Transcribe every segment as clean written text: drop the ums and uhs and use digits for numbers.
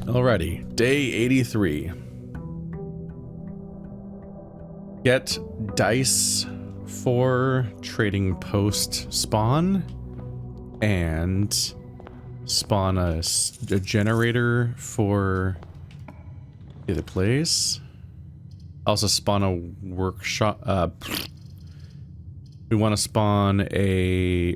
Alrighty, day 83. Get dice for trading post spawn and spawn a generator for the other place. Also spawn a workshop. We want to spawn a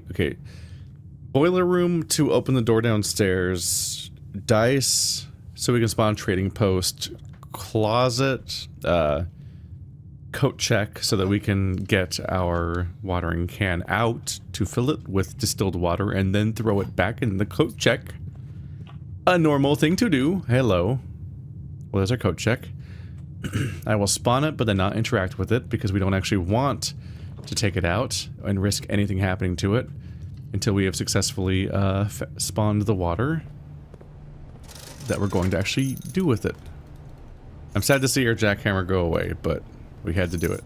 boiler room to open the door downstairs. Dice so we can spawn trading post. Closet. Coat check so that we can get our watering can out to fill it with distilled water and then throw it back in the coat check. A normal thing to do. Hello. Well, there's our coat check. I will spawn it but then not interact with it because we don't actually want to take it out and risk anything happening to it until we have successfully spawned the water that we're going to actually do with it. I'm sad to see our jackhammer go away, but we had to do it.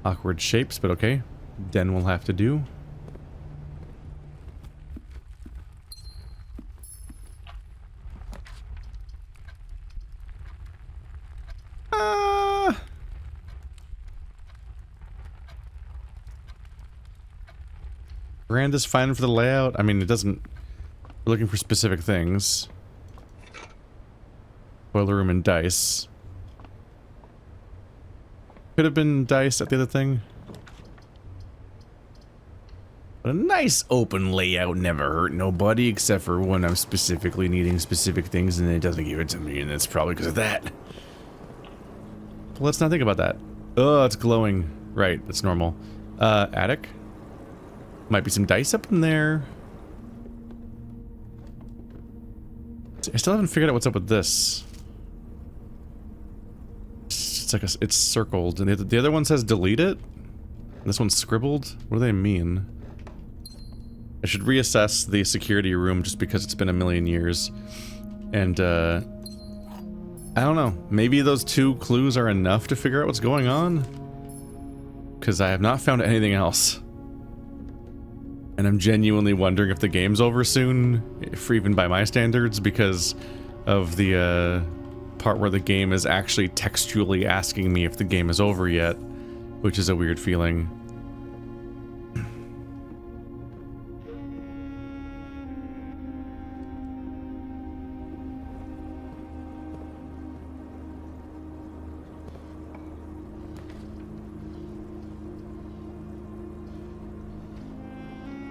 Awkward shapes, but okay. Den will have to do. Veranda's fine for the layout. I mean, it doesn't... We're looking for specific things. Boiler room and dice. Could have been dice at the other thing. But a nice open layout never hurt nobody, except for when I'm specifically needing specific things and it doesn't give it to me, and it's probably because of that. But let's not think about that. Oh, it's glowing. Right, that's normal. Attic? Might be some dice up in there. I still haven't figured out what's up with this. It's like it's circled, and the other one says delete it. And this one's scribbled. What do they mean? I should reassess the security room just because it's been a million years. And I don't know. Maybe those two clues are enough to figure out what's going on. Because I have not found anything else. And I'm genuinely wondering if the game's over soon, if even by my standards, because of the part where the game is actually textually asking me if the game is over yet, which is a weird feeling.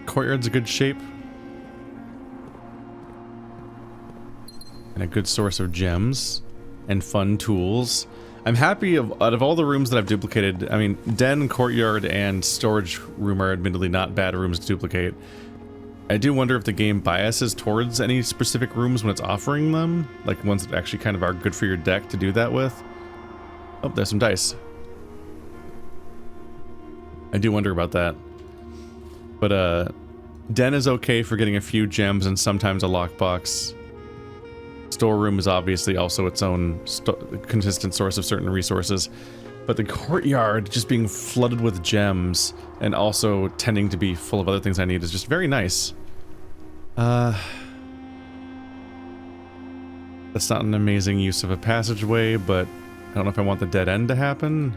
Courtyard's a good shape. And a good source of gems. And fun tools. I'm happy out of all the rooms that I've duplicated, I mean, den, courtyard, and storage room are admittedly not bad rooms to duplicate. I do wonder if the game biases towards any specific rooms when it's offering them. Like ones that actually kind of are good for your deck to do that with. Oh, there's some dice. I do wonder about that. But, den is okay for getting a few gems and sometimes a lockbox. Storeroom is obviously also its own consistent source of certain resources. But the courtyard just being flooded with gems and also tending to be full of other things I need is just very nice. That's not an amazing use of a passageway, but I don't know if I want the dead end to happen.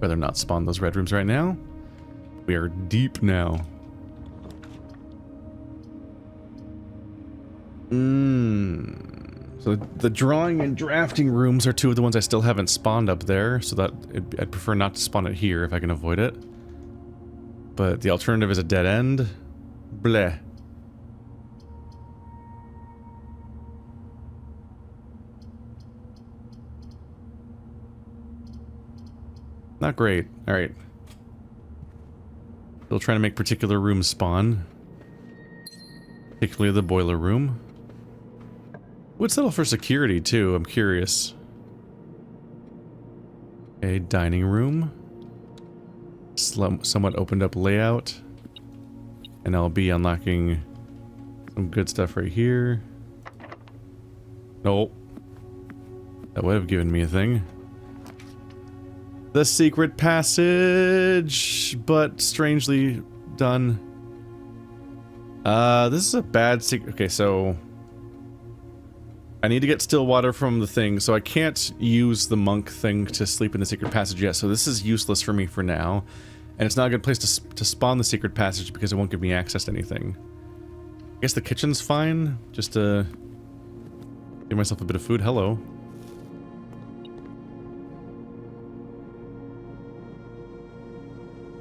Rather not spawn those red rooms right now. We are deep now. So the drawing and drafting rooms are two of the ones I still haven't spawned up there, so that I'd prefer not to spawn it here if I can avoid it. But the alternative is a dead end. Bleh. Not great. Alright. Still trying to make particular rooms spawn. Particularly the boiler room. Would settle for security too, I'm curious. A dining room. Somewhat opened up layout. And I'll be unlocking some good stuff right here. Nope. That would have given me a thing. The secret passage, but strangely done. This is a bad secret. Okay, so I need to get still water from the thing, so I can't use the monk thing to sleep in the secret passage yet, so this is useless for me for now. And it's not a good place to spawn the secret passage because it won't give me access to anything. I guess the kitchen's fine, just to give myself a bit of food. Hello.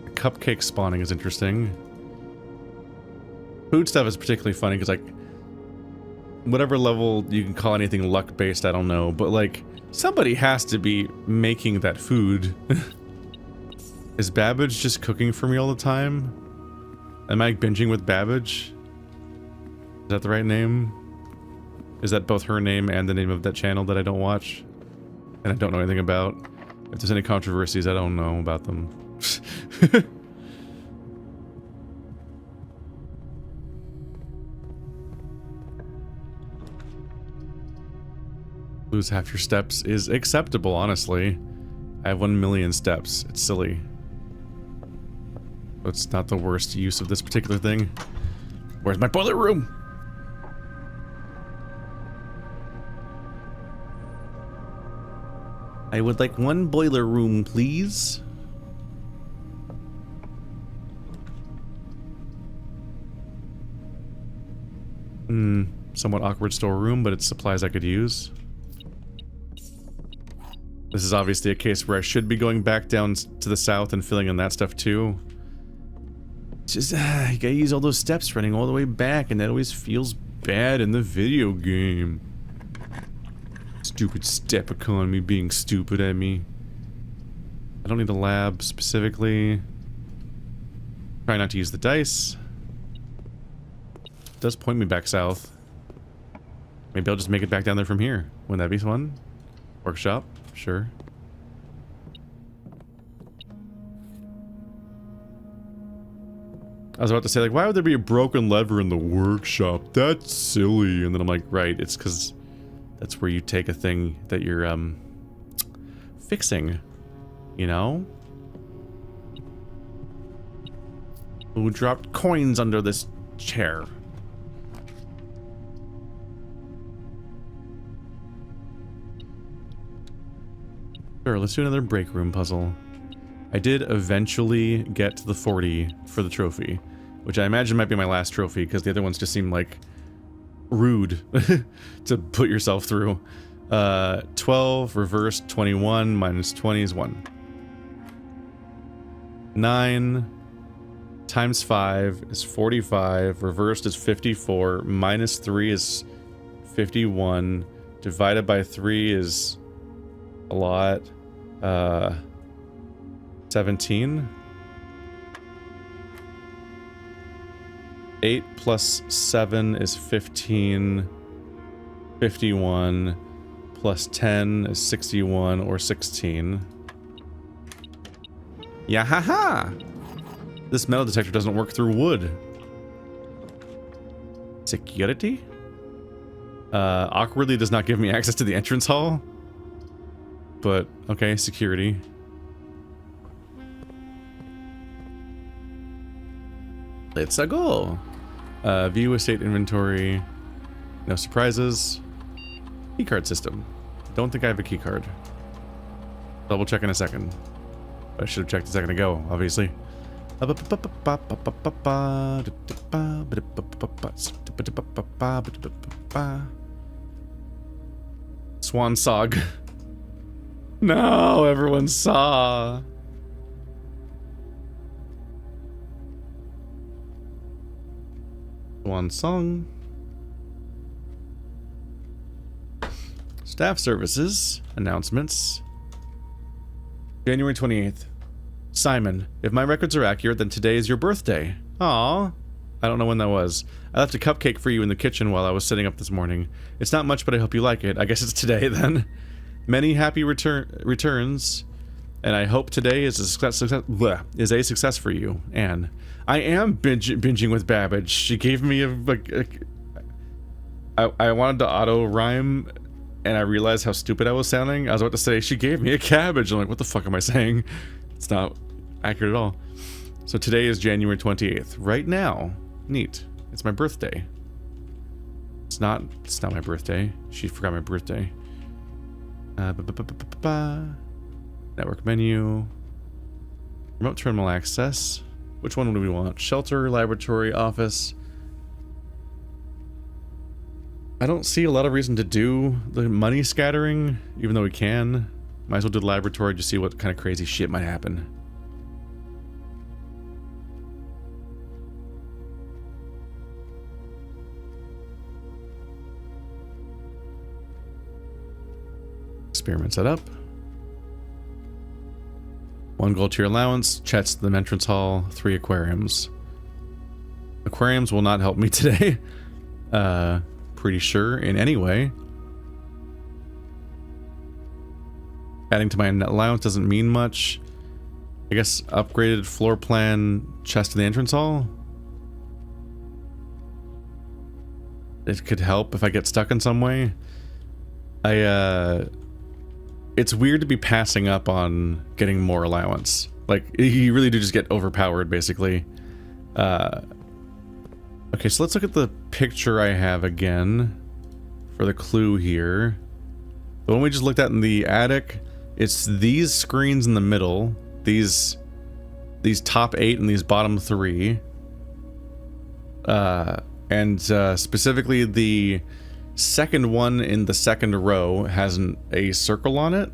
The cupcake spawning is interesting. Food stuff is particularly funny because, like, whatever level you can call anything luck-based, I don't know, but, like, somebody has to be making that food. Is Babbage just cooking for me all the time? Am I binging with Babbage? Is that the right name? Is that both her name and the name of that channel that I don't watch? And I don't know anything about? If there's any controversies, I don't know about them. Lose half your steps is acceptable, honestly. I have 1,000,000 steps. It's silly. It's not the worst use of this particular thing. Where's my boiler room? I would like one boiler room, please. Somewhat awkward storeroom, but it's supplies I could use. This is obviously a case where I should be going back down to the south and filling in that stuff too. It's just, you gotta use all those steps running all the way back, and that always feels bad in the video game. Stupid step economy being stupid at me. I don't need a lab specifically. Try not to use the dice. It does point me back south. Maybe I'll just make it back down there from here. Wouldn't that be fun? Workshop? Sure. I was about to say, like, why would there be a broken lever in the workshop? That's silly. And then I'm like, right, it's because that's where you take a thing that you're, fixing. You know? Who dropped coins under this chair? Sure, let's do another break room puzzle. I did eventually get to the 40 for the trophy, which I imagine might be my last trophy because the other ones just seem like rude to put yourself through. 12, reversed, 21, minus 20 is 1. 9 times 5 is 45, reversed is 54, minus 3 is 51, divided by 3 is a lot. 17. 8 plus 7 is 15. 51 plus 10 is 61 or 16. Yeah, haha! This metal detector doesn't work through wood. Security? Awkwardly does not give me access to the entrance hall. But, okay, security. Let's go. View estate inventory. No surprises. Keycard system. Don't think I have a keycard. Double check in a second. I should have checked a second ago, obviously. Swan Sog. No, everyone saw. Swan Song. Staff services. Announcements. January 28th. Simon, if my records are accurate, then today is your birthday. Aw. I don't know when that was. I left a cupcake for you in the kitchen while I was sitting up this morning. It's not much, but I hope you like it. I guess it's today, then. Many happy returns. And I hope today is a success for you, Anne. I am binging with Babbage. She gave me I wanted to auto rhyme, and I realized how stupid I was sounding. I was about to say she gave me a cabbage. I'm like, what the fuck am I saying? It's not accurate at all. So today is January 28th. Right now, neat. It's my birthday. It's not my birthday. She forgot my birthday. Network menu. Remote terminal access. Which one do we want? Shelter, laboratory, office. I don't see a lot of reason to do the money scattering, even though we can. Might as well do the laboratory to see what kind of crazy shit might happen. Experiment set up. 1 gold to your allowance, chats to the entrance hall, 3 aquariums. Aquariums will not help me today. Pretty sure in any way. Adding to my net allowance doesn't mean much. I guess upgraded floor plan, chest to the entrance hall. It could help if I get stuck in some way. It's weird to be passing up on getting more allowance. Like, you really do just get overpowered, basically. Okay, so let's look at the picture I have again for the clue here. The one we just looked at in the attic, it's these screens in the middle. These top 8 and these bottom 3. And specifically the second one in the second row has a circle on it,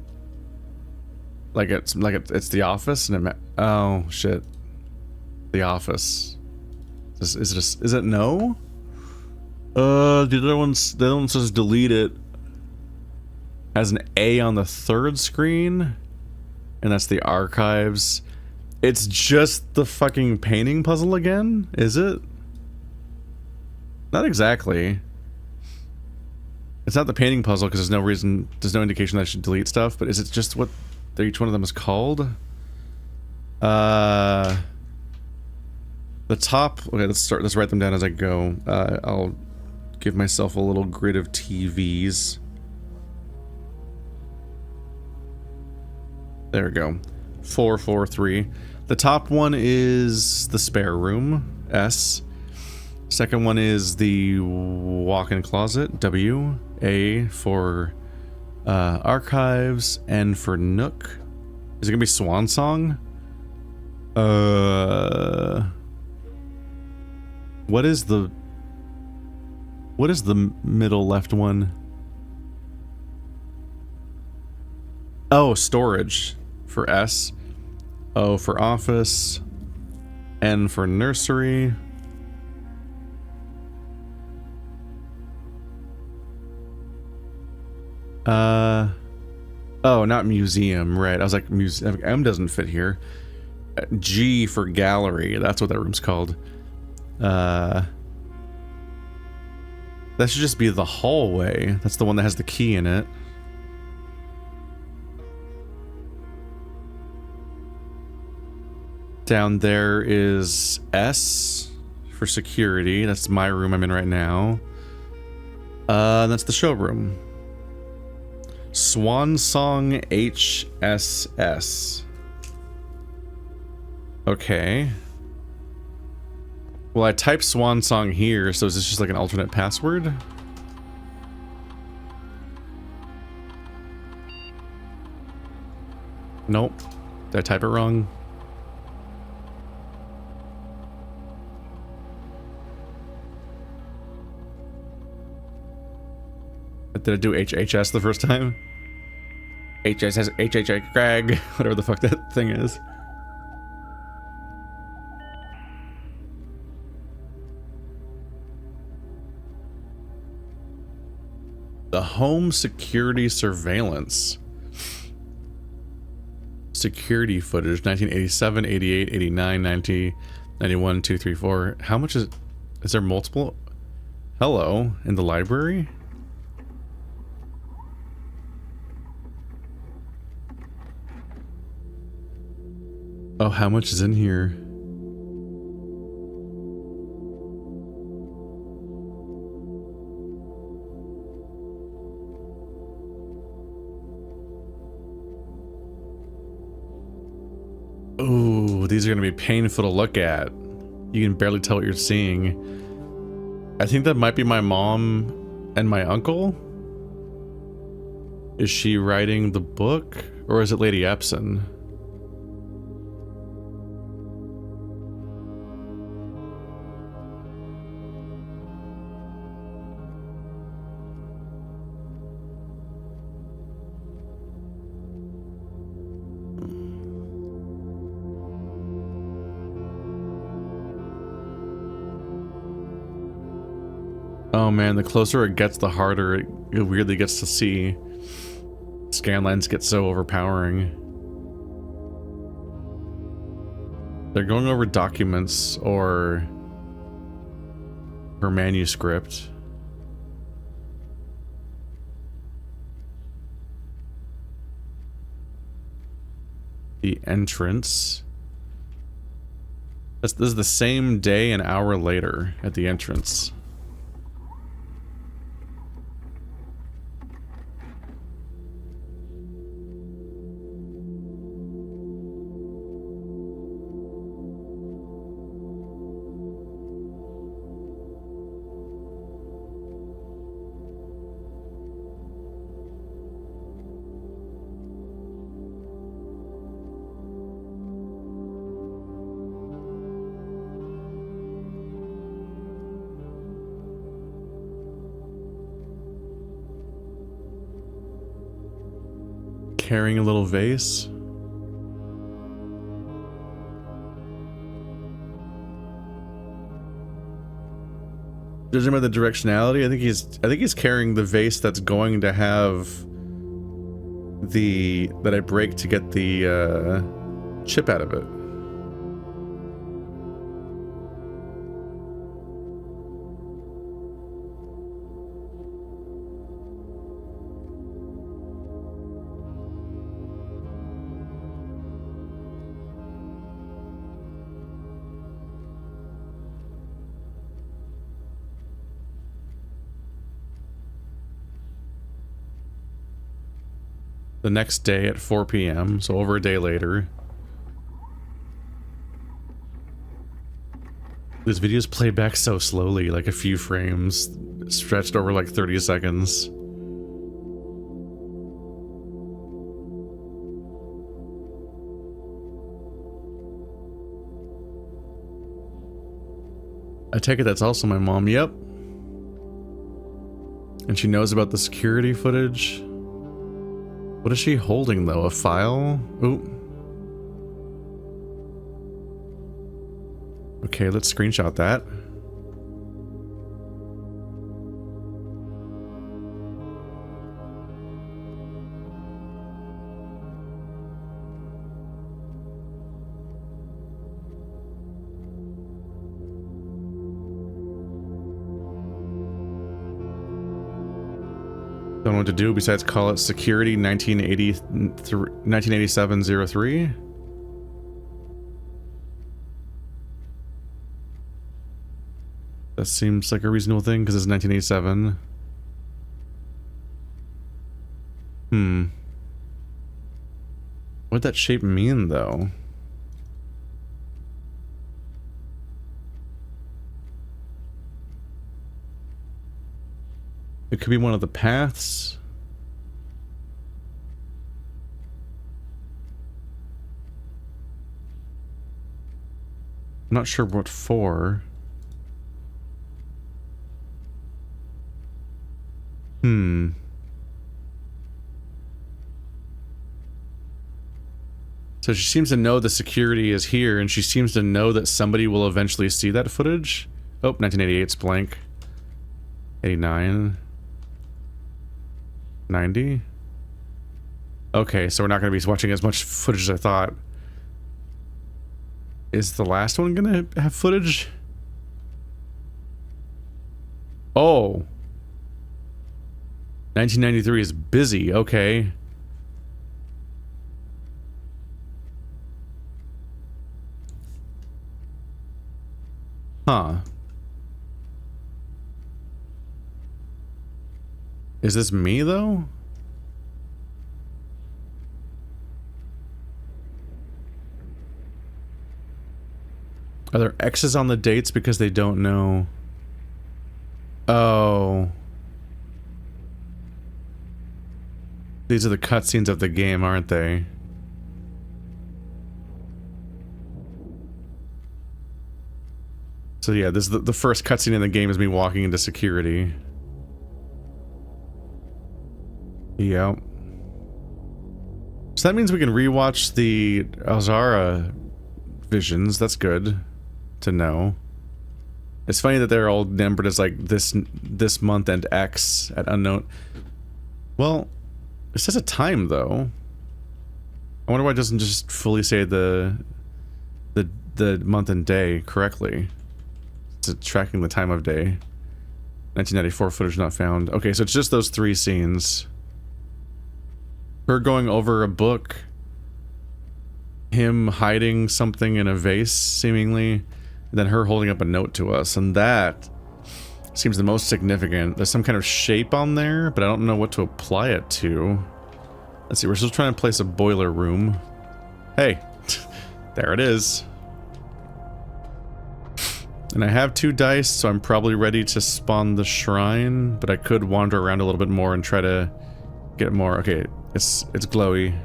like it's the office, and oh shit, the office. Is it no? The other one says delete it. Has an A on the third screen, and that's the archives. It's just the fucking painting puzzle again, is it? Not exactly. It's not the painting puzzle because there's no indication that I should delete stuff, but is it just what each one of them is called? The top, okay, let's write them down as I go. I'll give myself a little grid of TVs. There we go. 4, 4, 3. The top one is the spare room, S. Second one is the walk-in closet, W. A for archives, N for Nook. Is it gonna be Swan Song? What is the middle left one? Oh, storage for S. O for office. N for nursery. Oh, not museum, right. I was like, M doesn't fit here. G for gallery, that's what that room's called. That should just be the hallway. That's the one that has the key in it. Down there is S for security. That's my room I'm in right now. That's the showroom. Swan Song HSS. Okay. Well, I typed Swan Song here, so is this just like an alternate password? Nope. Did I type it wrong? Did I do HHS the first time? HHS, HHS, Greg, whatever the fuck that thing is. The home security surveillance. Security footage, 1987, 88, 89, 90, 91, 2, 3, 4. How much is there multiple? Hello, in the library? Oh, how much is in here? Ooh, these are gonna be painful to look at. You can barely tell what you're seeing. I think that might be my mom and my uncle. Is she writing the book, or is it Lady Epson? Oh man, the closer it gets, the harder it weirdly gets to see. Scanlines get so overpowering. They're going over documents or her manuscript. The entrance. This is the same day, an hour later at the entrance. Carrying a little vase. Judging by the directionality, I think he's carrying the vase that's going to have that I break to get the chip out of it. The next day at 4 p.m., so over a day later. These videos play back so slowly, like a few frames, stretched over like 30 seconds. I take it that's also my mom, yep. And she knows about the security footage. What is she holding, though? A file? Ooh. Okay, let's screenshot that. Don't know what to do besides call it security 1987-03. That seems like a reasonable thing because it's 1987. What'd that shape mean, though? It could be one of the paths. I'm not sure what for. So she seems to know the security is here, and she seems to know that somebody will eventually see that footage. Oh, 1988's blank. 89. 90. Okay, so we're not going to be watching as much footage as I thought. Is the last one going to have footage? Oh. 1993 is busy, okay. Huh. Is this me, though? Are there X's on the dates because they don't know? Oh. These are the cutscenes of the game, aren't they? So yeah, this is the first cutscene in the game is me walking into security. Yep. So that means we can rewatch the Alzara visions. That's good to know. It's funny that they're all numbered as like this month and X at unknown. Well, it says a time though. I wonder why it doesn't just fully say the month and day correctly. It's tracking the time of day. 1994 footage not found. Okay, so it's just those 3 scenes. Her going over a book, him hiding something in a vase, seemingly, and then her holding up a note to us, and that seems the most significant. There's some kind of shape on there, but I don't know what to apply it to. Let's see, we're still trying to place a boiler room. Hey, there it is. And I have 2 dice, so I'm probably ready to spawn the shrine, but I could wander around a little bit more and try to get more. Okay, it's glowy.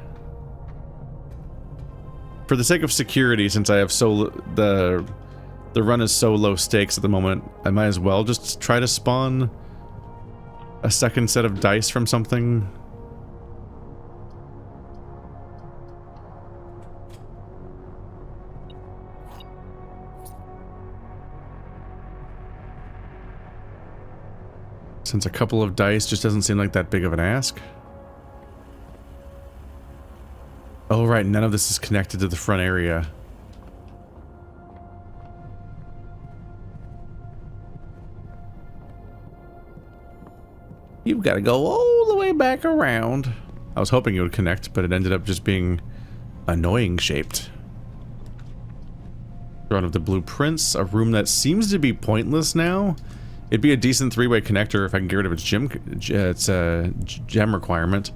For the sake of security, since I have the run is so low stakes at the moment, I might as well just try to spawn a second set of dice from something. Since a couple of dice just doesn't seem like that big of an ask. Oh right, none of this is connected to the front area. You've got to go all the way back around. I was hoping it would connect, but it ended up just being annoying shaped. Drawing of the blueprints, a room that seems to be pointless now. It'd be a decent 3-way connector if I can get rid of its gem requirement.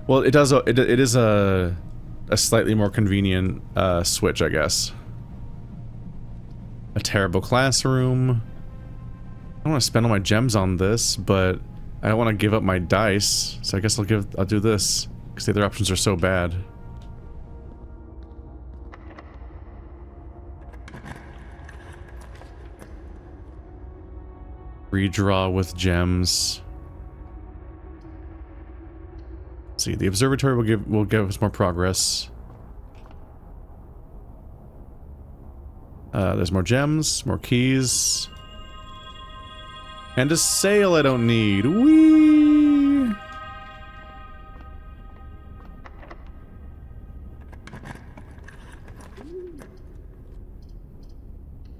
Well, it does. It is a slightly more convenient switch, I guess. A terrible classroom. I don't want to spend all my gems on this, but I don't want to give up my dice, so I guess I'll do this because the other options are so bad. Redraw with gems. Let's see, the observatory will give us more progress. There's more gems, more keys. And a sail I don't need. Whee!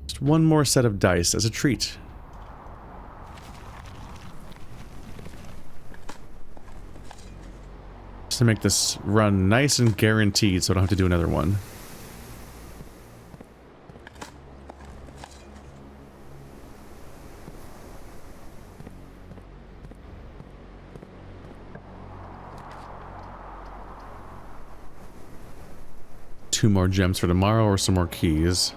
Just one more set of dice as a treat. Just to make this run nice and guaranteed so I don't have to do another one. Two more gems for tomorrow or some more keys.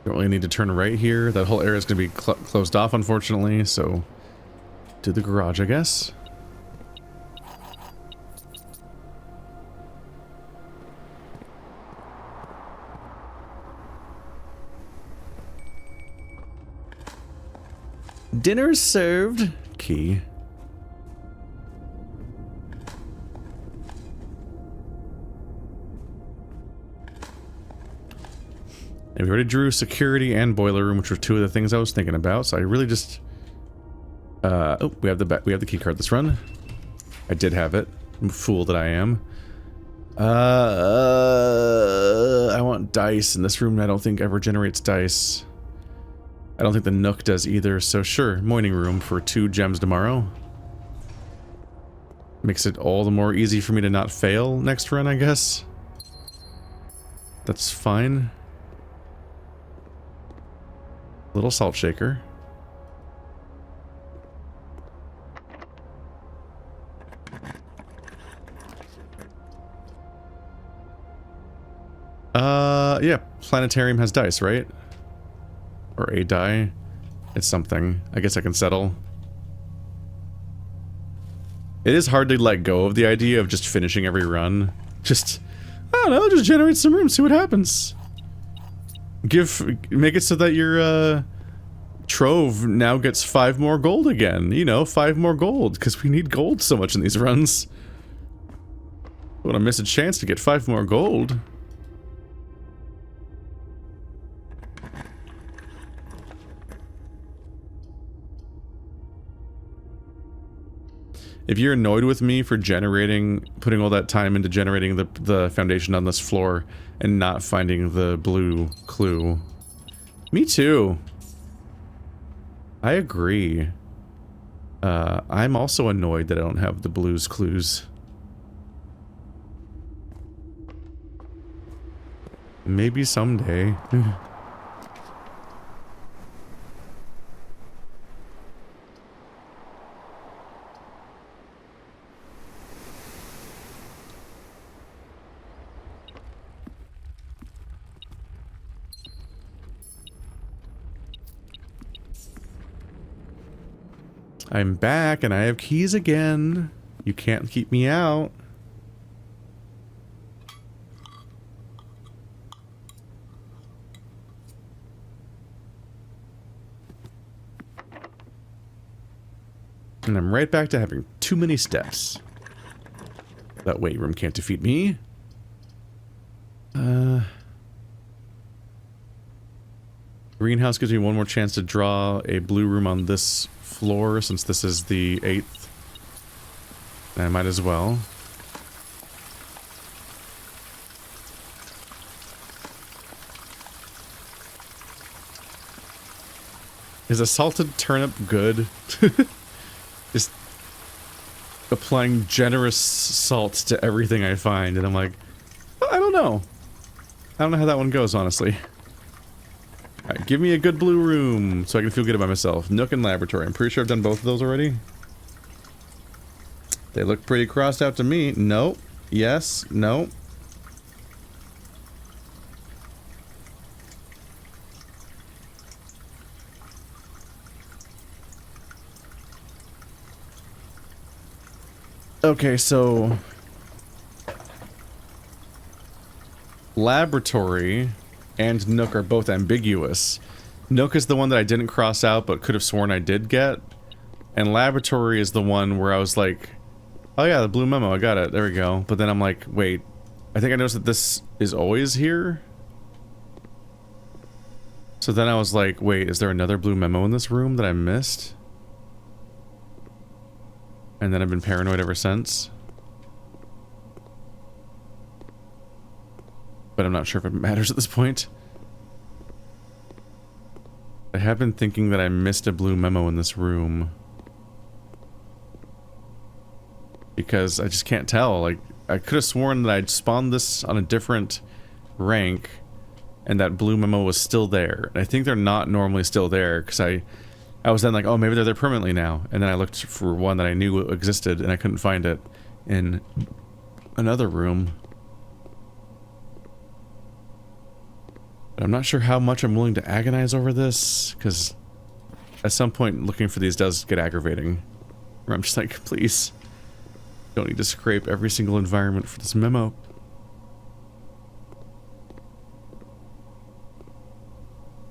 Don't really need to turn right here. That whole area is going to be closed off, unfortunately, so do the garage, I guess. Dinner served. Key. And we already drew security and boiler room, which were two of the things I was thinking about. So I really just, oh, we have the key card. Let's run. I did have it. Fool that I am. I want dice, and this room I don't think ever generates dice. I don't think the Nook does either. So sure, morning room for 2 gems tomorrow. Makes it all the more easy for me to not fail next run, I guess. That's fine. Little salt shaker. Yeah, planetarium has dice, right? Or a die. It's something. I guess I can settle. It is hard to let go of the idea of just finishing every run. Just, I don't know, just generate some room, see what happens. Make it so that your, Trove now gets 5 more gold again. You know, 5 more gold, because we need gold so much in these runs. I want to miss a chance to get 5 more gold. If you're annoyed with me for putting all that time into generating the foundation on this floor and not finding the blue clue. Me too. I agree. I'm also annoyed that I don't have the blues clues. Maybe someday. I'm back and I have keys again. You can't keep me out. And I'm right back to having too many steps. That weight room can't defeat me. Greenhouse gives me one more chance to draw a blue room on this floor since this is the 8th. I might as well. Is a salted turnip good? Just applying generous salt to everything I find, and I'm like, well, I don't know. I don't know how that one goes, honestly. Alright, give me a good blue room so I can feel good about myself. Nook and laboratory. I'm pretty sure I've done both of those already. They look pretty crossed out to me. Nope. Yes. Nope. Okay, so laboratory and Nook are both ambiguous. Nook is the one that I didn't cross out but could have sworn I did get. And laboratory is the one where I was like, oh yeah, the blue memo, I got it, there we go. But then I'm like, wait, I think I noticed that this is always here? So then I was like, wait, is there another blue memo in this room that I missed? And then I've been paranoid ever since. But I'm not sure if it matters at this point. I have been thinking that I missed a blue memo in this room. Because I just can't tell. Like, I could have sworn that I'd spawned this on a different rank and that blue memo was still there. And I think they're not normally still there because I was then like, oh, maybe they're there permanently now. And then I looked for one that I knew existed and I couldn't find it in another room. But I'm not sure how much I'm willing to agonize over this, because at some point looking for these does get aggravating. Where I'm just like, please, don't need to scrape every single environment for this memo.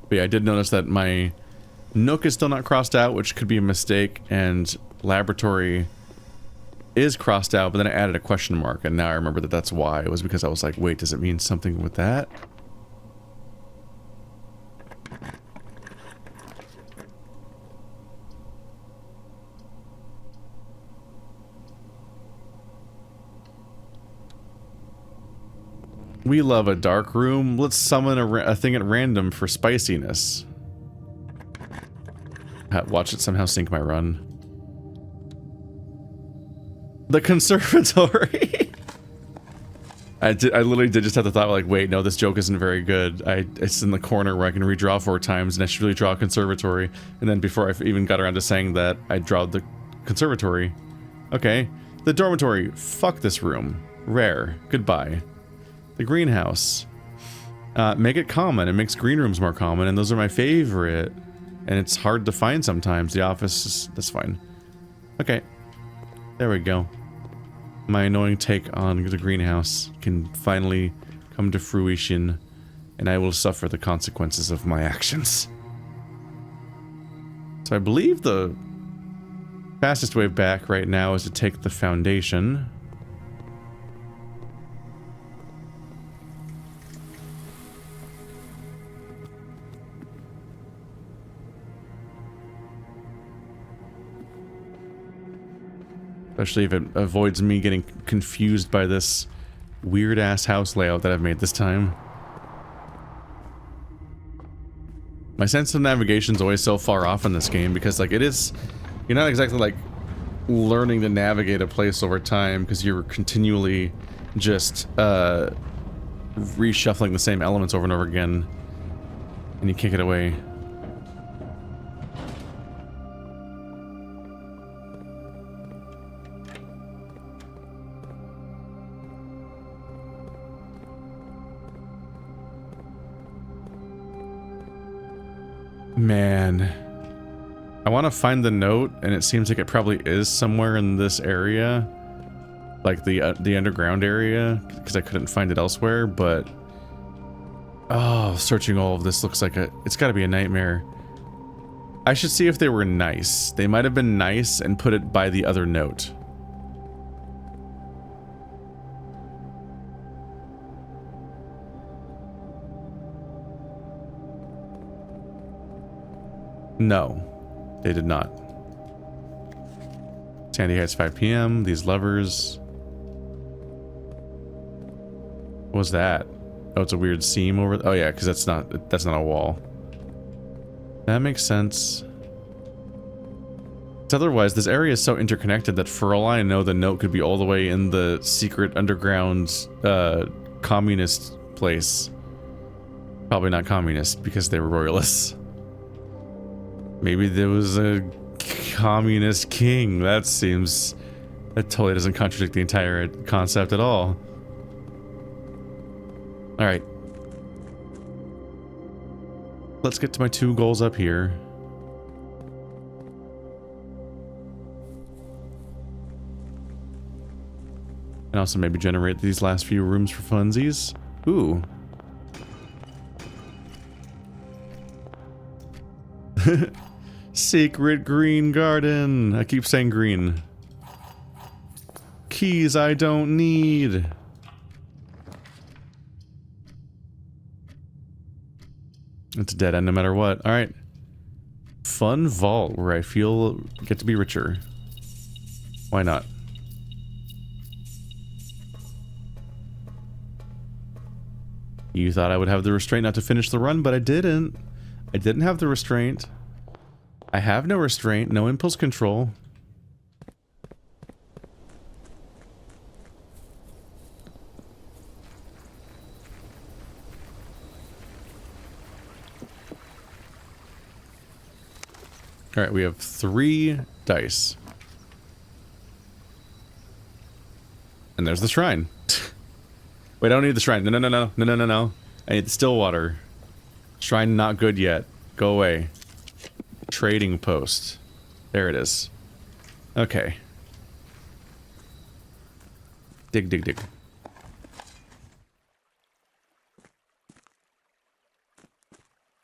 But yeah, I did notice that my Nook is still not crossed out, which could be a mistake, and laboratory is crossed out, but then I added a question mark, and now I remember that that's why. It was because I was like, wait, does it mean something with that? We love a dark room. Let's summon a thing at random for spiciness. Watch it somehow sink my run. The conservatory. I literally did just have the thought like, wait, no, this joke isn't very good. It's in the corner where I can redraw 4 times, and I should really draw a conservatory. And then before I even got around to saying that, I draw the conservatory. Okay, the dormitory. Fuck this room. Rare. Goodbye. The greenhouse. Make it common. It makes green rooms more common, and those are my favorite. And it's hard to find sometimes. The office, that's fine. Okay. There we go. My annoying take on the greenhouse can finally come to fruition, and I will suffer the consequences of my actions. So I believe the fastest way back right now is to take the foundation. Especially if it avoids me getting confused by this weird-ass house layout that I've made this time. My sense of navigation is always so far off in this game because, like, it is... You're not exactly, like, learning to navigate a place over time because you're continually just, reshuffling the same elements over and over again. And you can't get away. Man, I want to find the note, and it seems like it probably is somewhere in this area, like the underground area, because I couldn't find it elsewhere. But oh, searching all of this looks like it's got to be a nightmare. I should see if they were nice. They might have been nice and put it by the other note. No, they did not. Sandy Heights 5 p.m. These levers. What was that? Oh, it's a weird seam over. Oh yeah, because that's not a wall. That makes sense. Otherwise, this area is so interconnected that for all I know, the note could be all the way in the secret underground communist place. Probably not communist because they were royalists. Maybe there was a communist king. That totally doesn't contradict the entire concept at all. Alright. Let's get to my 2 goals up here. And also maybe generate these last few rooms for funsies. Ooh. Secret green garden. I keep saying green. Keys I don't need. It's a dead end no matter what. Alright. Fun vault where I get to be richer. Why not? You thought I would have the restraint not to finish the run, but I didn't. I didn't have the restraint. I have no restraint, no impulse control. Alright, we have 3 dice. And there's the shrine. Wait, I don't need the shrine. No. I need the still water. Shrine not good yet. Go away. Trading post. There it is. Okay. Dig.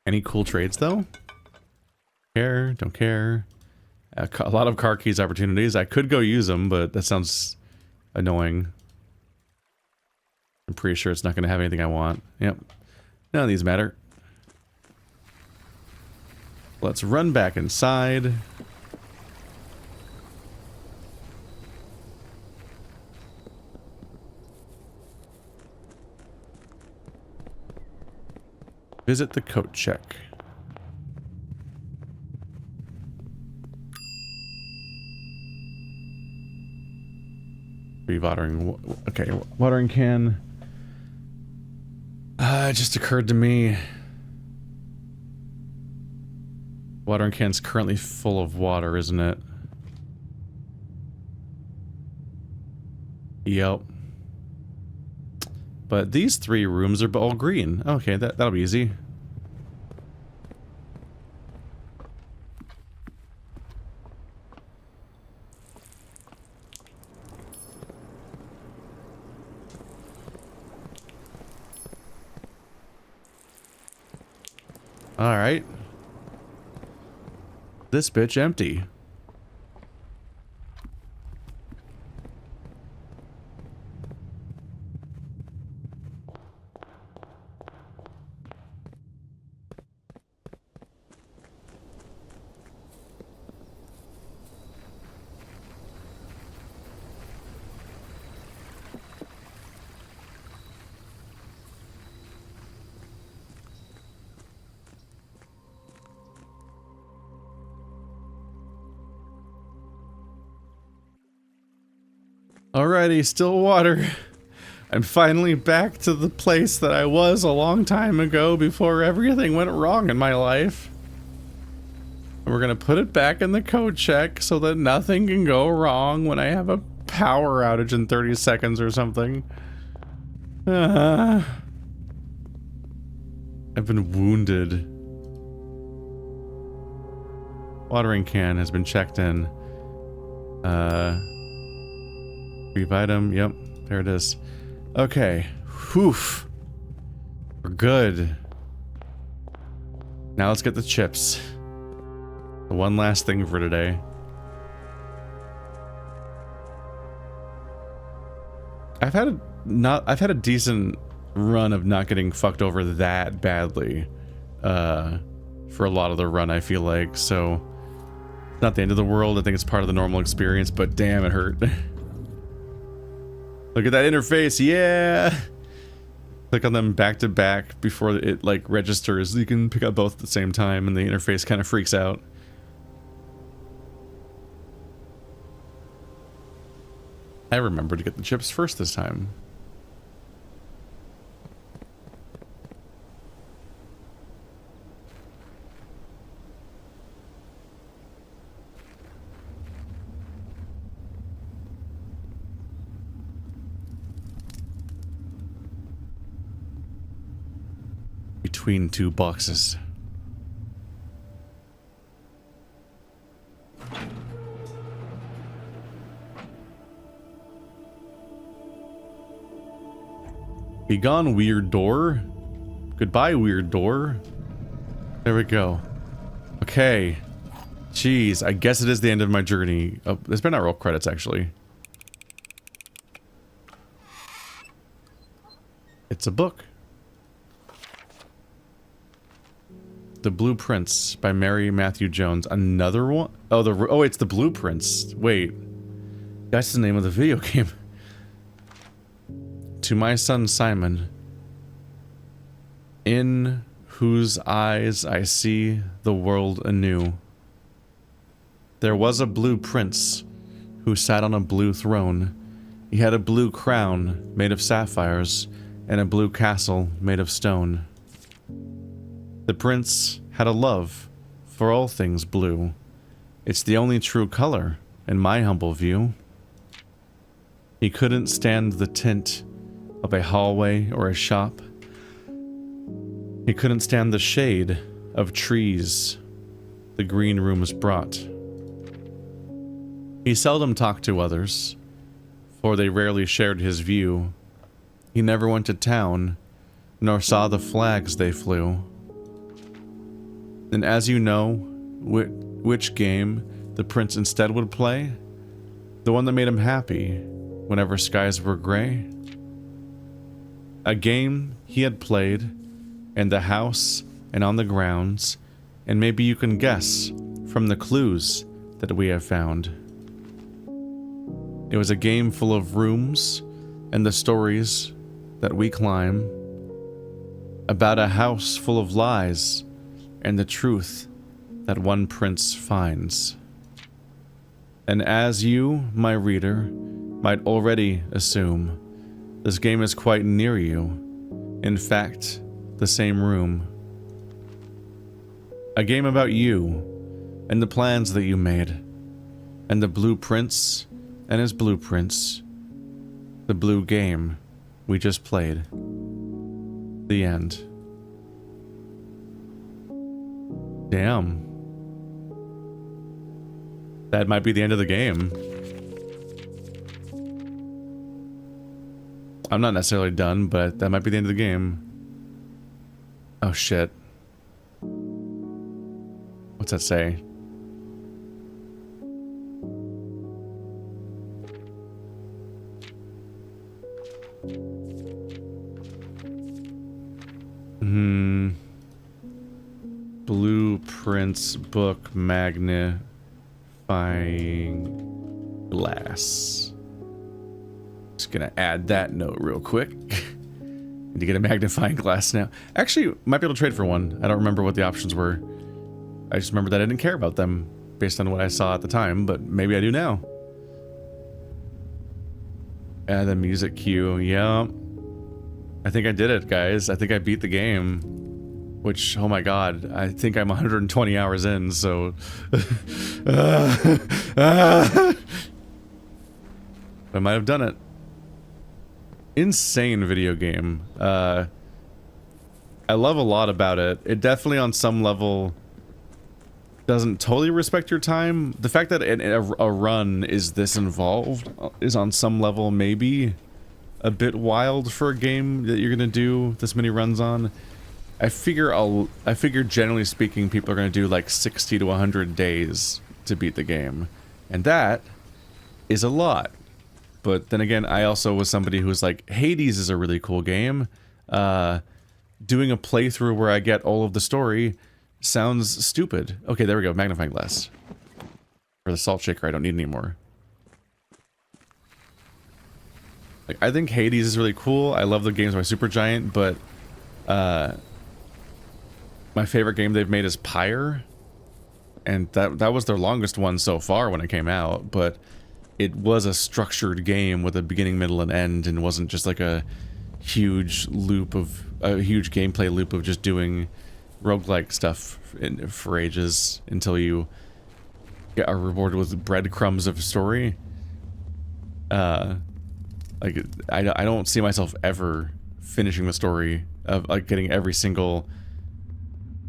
Any cool trades though? Care, don't care. A lot of car keys opportunities. I could go use them, but that sounds annoying. I'm pretty sure it's not going to have anything I want. Yep. None of these matter. Let's run back inside. Visit the coat check. Watering. Okay, watering can. It just occurred to me. Watering can's currently full of water, isn't it? Yep. But these 3 rooms are all green. Okay, that'll be easy. Alright. This bitch empty. Alrighty, still water. I'm finally back to the place that I was a long time ago before everything went wrong in my life. And we're gonna put it back in the code check so that nothing can go wrong when I have a power outage in 30 seconds or something. I've been wounded. Watering can has been checked in. Brief item, yep, there it is. Okay, whew. We're good. Now let's get the chips. The one last thing for today. I've had a decent run of not getting fucked over that badly for a lot of the run, I feel like, so it's not the end of the world. I think it's part of the normal experience, but damn, it hurt. Look at that interface, yeah! Click on them back to back before it like registers. You can pick up both at the same time and the interface kind of freaks out. I remember to get the chips first this time. Between 2 boxes. Be gone, weird door. Goodbye, weird door. There we go. Okay. Jeez, I guess it is the end of my journey. Oh, there's been not roll credits, actually. It's a book. The Blueprints by Mary Matthew Jones. Another one? Oh, it's the Blueprints. Wait. That's the name of the video game. To my son Simon, in whose eyes I see the world anew. There was a blue prince who sat on a blue throne. He had a blue crown made of sapphires and a blue castle made of stone. The prince had a love for all things blue. It's the only true color, in my humble view. He couldn't stand the tint of a hallway or a shop. He couldn't stand the shade of trees the green rooms brought. He seldom talked to others, for they rarely shared his view. He never went to town, nor saw the flags they flew. And as you know, which game the prince instead would play? The one that made him happy whenever skies were gray? A game he had played in the house and on the grounds, and maybe you can guess from the clues that we have found. It was a game full of rooms and the stories that we climb, about a house full of lies and the truth that one prince finds. And as you, my reader, might already assume, this game is quite near you. In fact, the same room. A game about you, and the plans that you made, and the blueprints, and his blueprints. The blue game we just played. The end. Damn. That might be the end of the game. I'm not necessarily done, but that might be the end of the game. Oh shit. What's that say? Blueprints book magnifying glass. Just gonna add that note real quick. Need to get a magnifying glass now. Actually, might be able to trade for one. I don't remember what the options were. I just remember that I didn't care about them based on what I saw at the time, but maybe I do now. Add the music cue. Yeah. I think I did it, guys. I think I beat the game. Which, oh my god, I think I'm 120 hours in, so... I might have done it. Insane video game. I love a lot about it. It definitely, on some level, doesn't totally respect your time. The fact that a run is this involved is, on some level, maybe a bit wild for a game that you're gonna do this many runs on. I figure generally speaking, people are gonna do like 60 to 100 days to beat the game, and that is a lot. But then again, I also was somebody who's like, Hades is a really cool game. Doing a playthrough where I get all of the story sounds stupid. Okay, there we go, magnifying glass. For the salt shaker, I don't need anymore. Like, I think Hades is really cool. I love the games by Supergiant, but my favorite game they've made is Pyre, and that was their longest one so far when it came out, but it was a structured game with a beginning, middle, and end, and wasn't just like a huge gameplay loop of just doing roguelike stuff for ages until you are rewarded with breadcrumbs of story. Like, I don't see myself ever finishing the story of like getting every single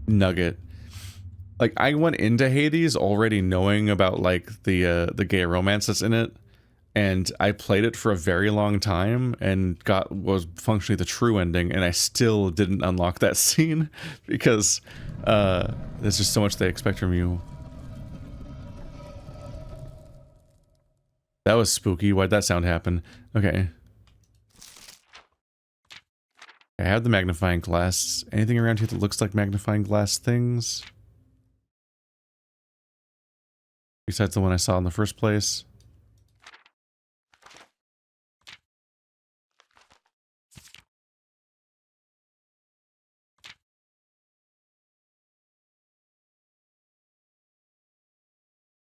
nugget. Like, I went into Hades already knowing about like the gay romance that's in it, and I played it for a very long time and was functionally the true ending, and I still didn't unlock that scene because there's just so much they expect from you. That was spooky. Why'd that sound happen? Okay. I have the magnifying glass. Anything around here that looks like magnifying glass things? Besides the one I saw in the first place.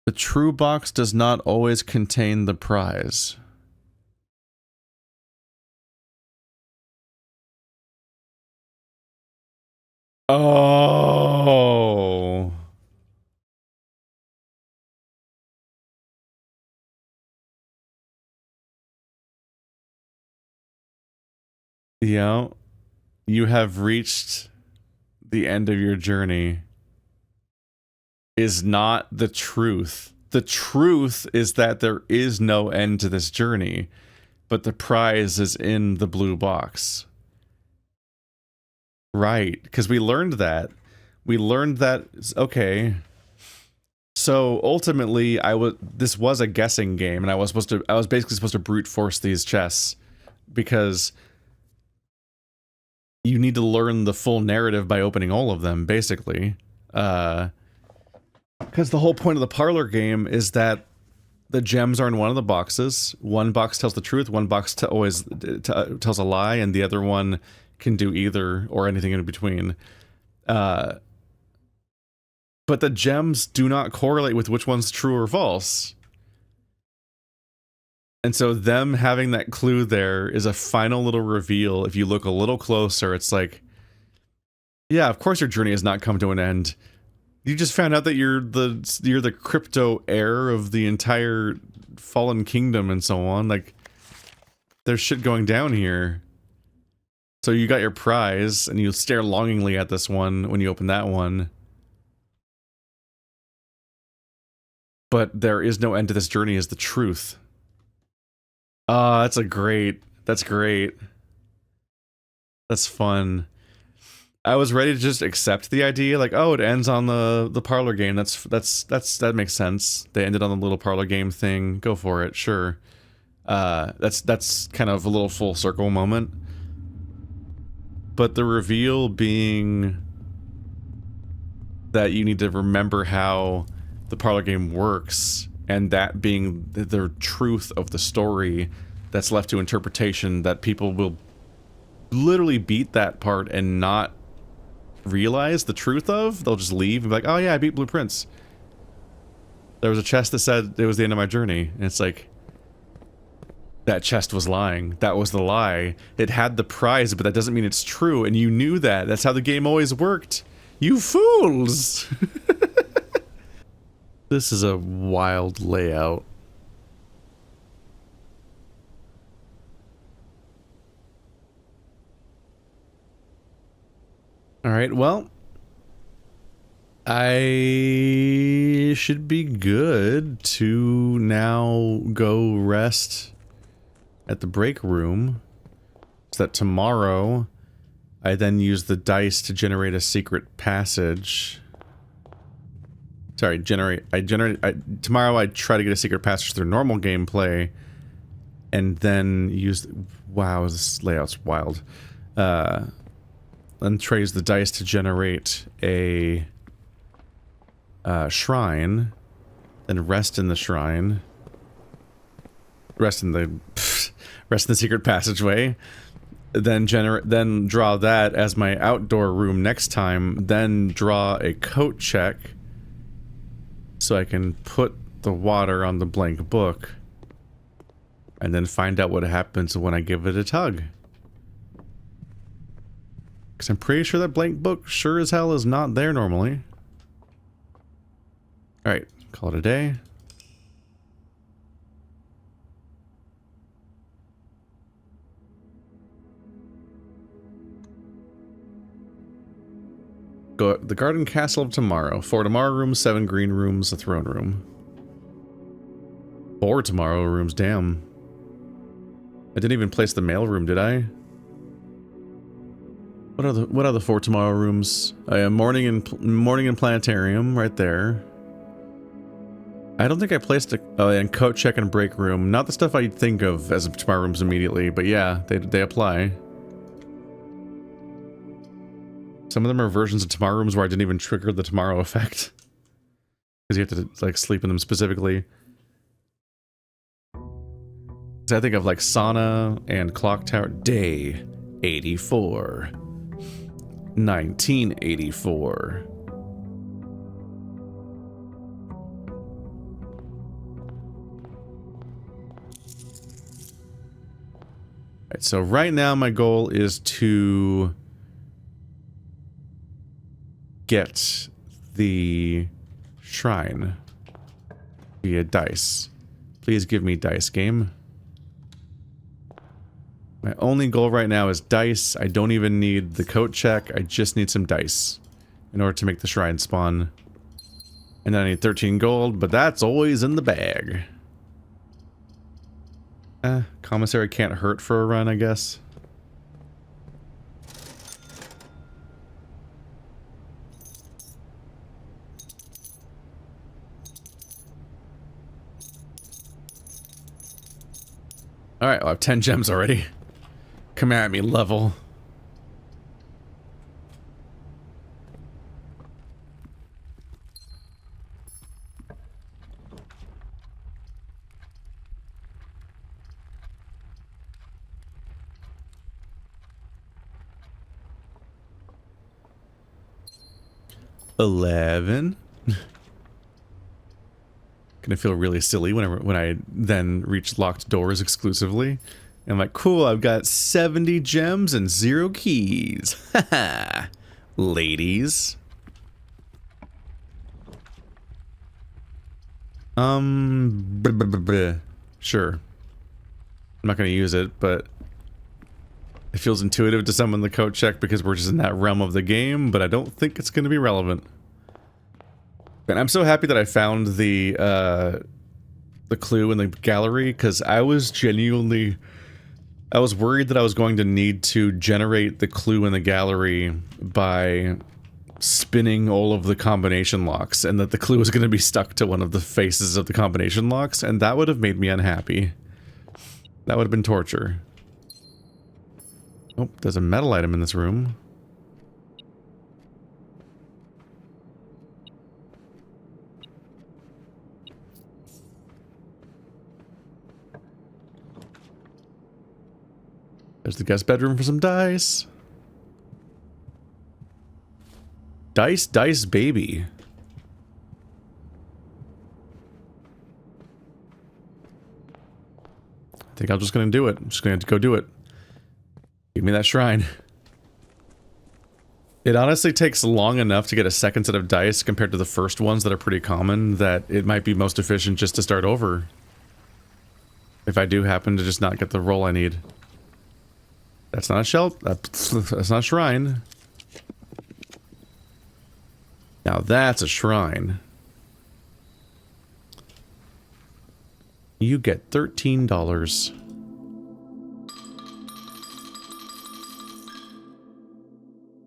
The true box does not always contain the prize. Oh. Yeah. You have reached the end of your journey. Is not the truth. The truth is that there is no end to this journey, but the prize is in the blue box. Right, because we learned that. We learned that, okay. So ultimately, this was a guessing game, and I was basically supposed to brute force these chests because you need to learn the full narrative by opening all of them, basically. Because the whole point of the parlor game is that the gems are in one of the boxes. One box tells the truth, one box always tells a lie, and the other one can do either or anything in between. But the gems do not correlate with which one's true or false. And so them having that clue there is a final little reveal. If you look a little closer, it's like Yeah, of course your journey has not come to an end. You just found out that you're the crypto heir of the entire Fallen Kingdom and so on. Like, there's shit going down here. So you got your prize, and you stare longingly at this one when you open that one. But there is no end to this journey is the truth. Ah, that's great. That's fun. I was ready to just accept the idea, like, oh, it ends on the parlor game. That makes sense. They ended on the little parlor game thing. Go for it, sure. That's kind of a little full circle moment. But the reveal being that you need to remember how the parlor game works, and that being the truth of the story that's left to interpretation, that people will literally beat that part and not realize the truth of. They'll just leave and be like, oh yeah, I beat Blue Prince. There was a chest that said it was the end of my journey, and it's like, that chest was lying. That was the lie. It had the prize, but that doesn't mean it's true, and you knew that. That's how the game always worked. You fools! This is a wild layout. Alright, well, I should be good to now go rest at the break room, so that tomorrow I then use the dice to generate a secret passage. Sorry, tomorrow I try to get a secret passage through normal gameplay, and then use, wow, this layout's wild. Then try use the dice to generate a shrine, then rest in the shrine, rest in the secret passageway, then draw that as my outdoor room next time, then draw a coat check so I can put the water on the blank book, and then find out what happens when I give it a tug. Because I'm pretty sure that blank book sure as hell is not there normally. Alright, call it a day. Go the garden castle of tomorrow. 4 tomorrow rooms, 7 green rooms, a throne room. 4 tomorrow rooms, damn. I didn't even place the mail room, did I? What are the 4 tomorrow rooms? Morning and planetarium right there. I don't think I placed a and coat check and break room. Not the stuff I'd think of as tomorrow rooms immediately, but yeah, they apply. Some of them are versions of tomorrow rooms where I didn't even trigger the tomorrow effect. Because you have to, like, sleep in them specifically. So I think of, like, sauna and clock tower. Day 84. 1984. Alright, so right now my goal is to get the shrine via dice. Please give me dice, game. My only goal right now is dice. I don't even need the coat check. I just need some dice in order to make the shrine spawn. And then I need 13 gold, but that's always in the bag. Commissary can't hurt for a run, I guess. Alright, well, I have 10 gems already. Come at me, level. $11. Gonna feel really silly when I then reach locked doors exclusively. And I'm like, cool, I've got 70 gems and 0 keys. Haha. ladies. Sure. I'm not going to use it, but it feels intuitive to summon the coat check because we're just in that realm of the game, but I don't think it's going to be relevant. And I'm so happy that I found the clue in the gallery, because I was genuinely... I was worried that I was going to need to generate the clue in the gallery by spinning all of the combination locks, and that the clue was going to be stuck to one of the faces of the combination locks, and that would have made me unhappy. That would have been torture. Oh, there's a metal item in this room. There's the guest bedroom for some dice. Dice, dice, baby. I think I'm just gonna do it. I'm just gonna have to go do it. Give me that shrine. It honestly takes long enough to get a second set of dice compared to the first ones that are pretty common that it might be most efficient just to start over. If I do happen to just not get the roll I need. That's not a shell. That's not a shrine. Now that's a shrine. You get $13.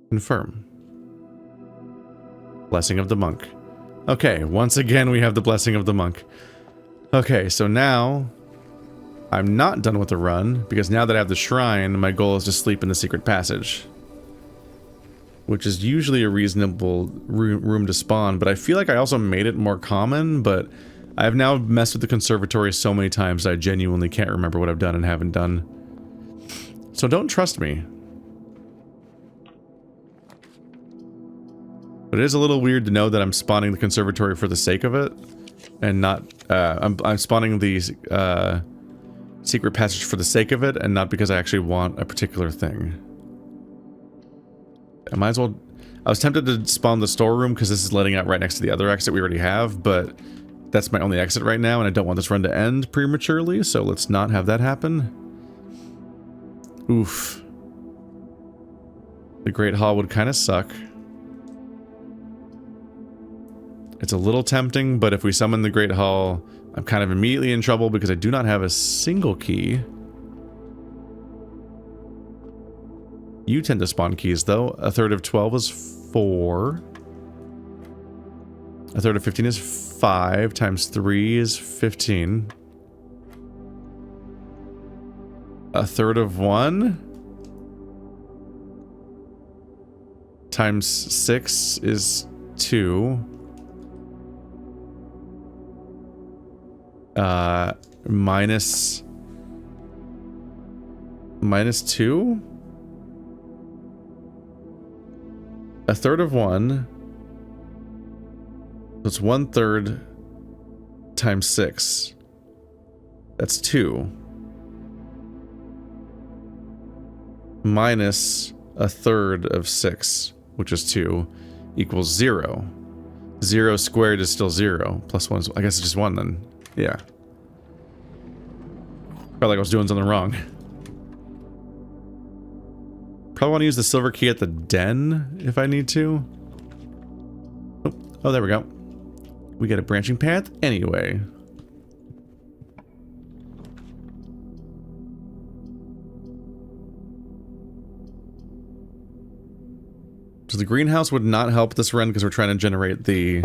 Confirm. Blessing of the monk. Okay, once again we have the blessing of the monk. Okay, so now I'm not done with the run, because now that I have the shrine, my goal is to sleep in the secret passage. Which is usually a reasonable room to spawn, but I feel like I also made it more common, but I've now messed with the conservatory so many times I genuinely can't remember what I've done and haven't done. So don't trust me. But it is a little weird to know that I'm spawning the conservatory for the sake of it, and not, I'm spawning the, secret passage for the sake of it, and not because I actually want a particular thing. I might as well... I was tempted to spawn the storeroom because this is letting out right next to the other exit we already have, but that's my only exit right now, and I don't want this run to end prematurely, so let's not have that happen. Oof. The Great Hall would kind of suck. It's a little tempting, but if we summon the Great Hall, I'm kind of immediately in trouble because I do not have a single key. You tend to spawn keys, though. A third of 12 is 4. A third of 15 is 5. Times 3 is 15. A third of 1 times 6 is 2. Minus 2? A third of 1. That's 1/3 times 6. That's 2. Minus a third of 6, which is 2, equals 0. 0 squared is still 0. Plus 1 is, I guess it's just 1 then. Yeah. Felt like I was doing something wrong. Probably want to use the silver key at the den if I need to. Oh, there we go. We get a branching path anyway. So the greenhouse would not help this run because we're trying to generate the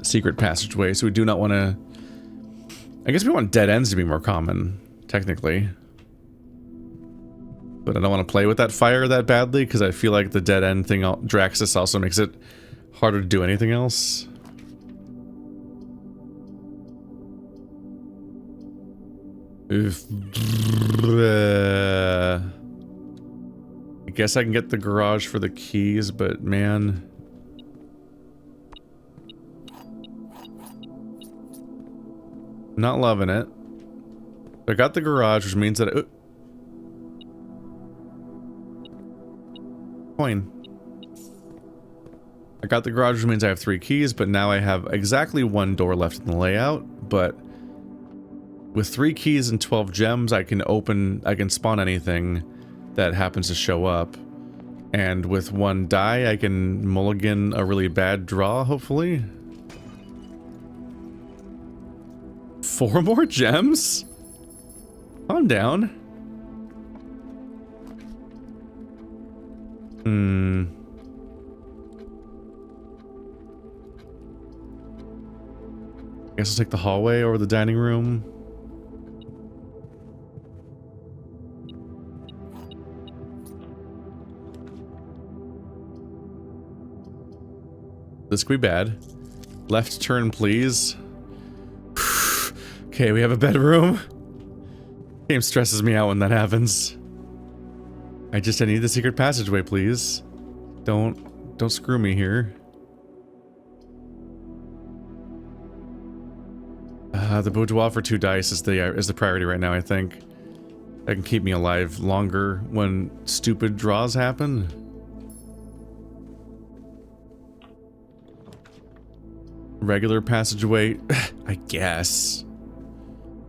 secret passageway, so we do not want to... I guess we want dead ends to be more common, technically. But I don't want to play with that fire that badly, because I feel like the dead end thing, Draxus, also makes it harder to do anything else. I guess I can get the garage for the keys, but man... Not loving it. I got the garage, which means that coin. I got the garage, which means I have 3 keys, but now I have exactly 1 door left in the layout, but with 3 keys and 12 gems, I can spawn anything that happens to show up. And with 1 die, I can mulligan a really bad draw, hopefully. 4 more gems? Calm down. I guess I'll take the hallway over the dining room. This could be bad. Left turn, please. Okay, we have a bedroom. Game stresses me out when that happens. I need the secret passageway, please. Don't screw me here. The boudoir for 2 dice is the priority right now, I think. That can keep me alive longer when stupid draws happen. Regular passageway, I guess.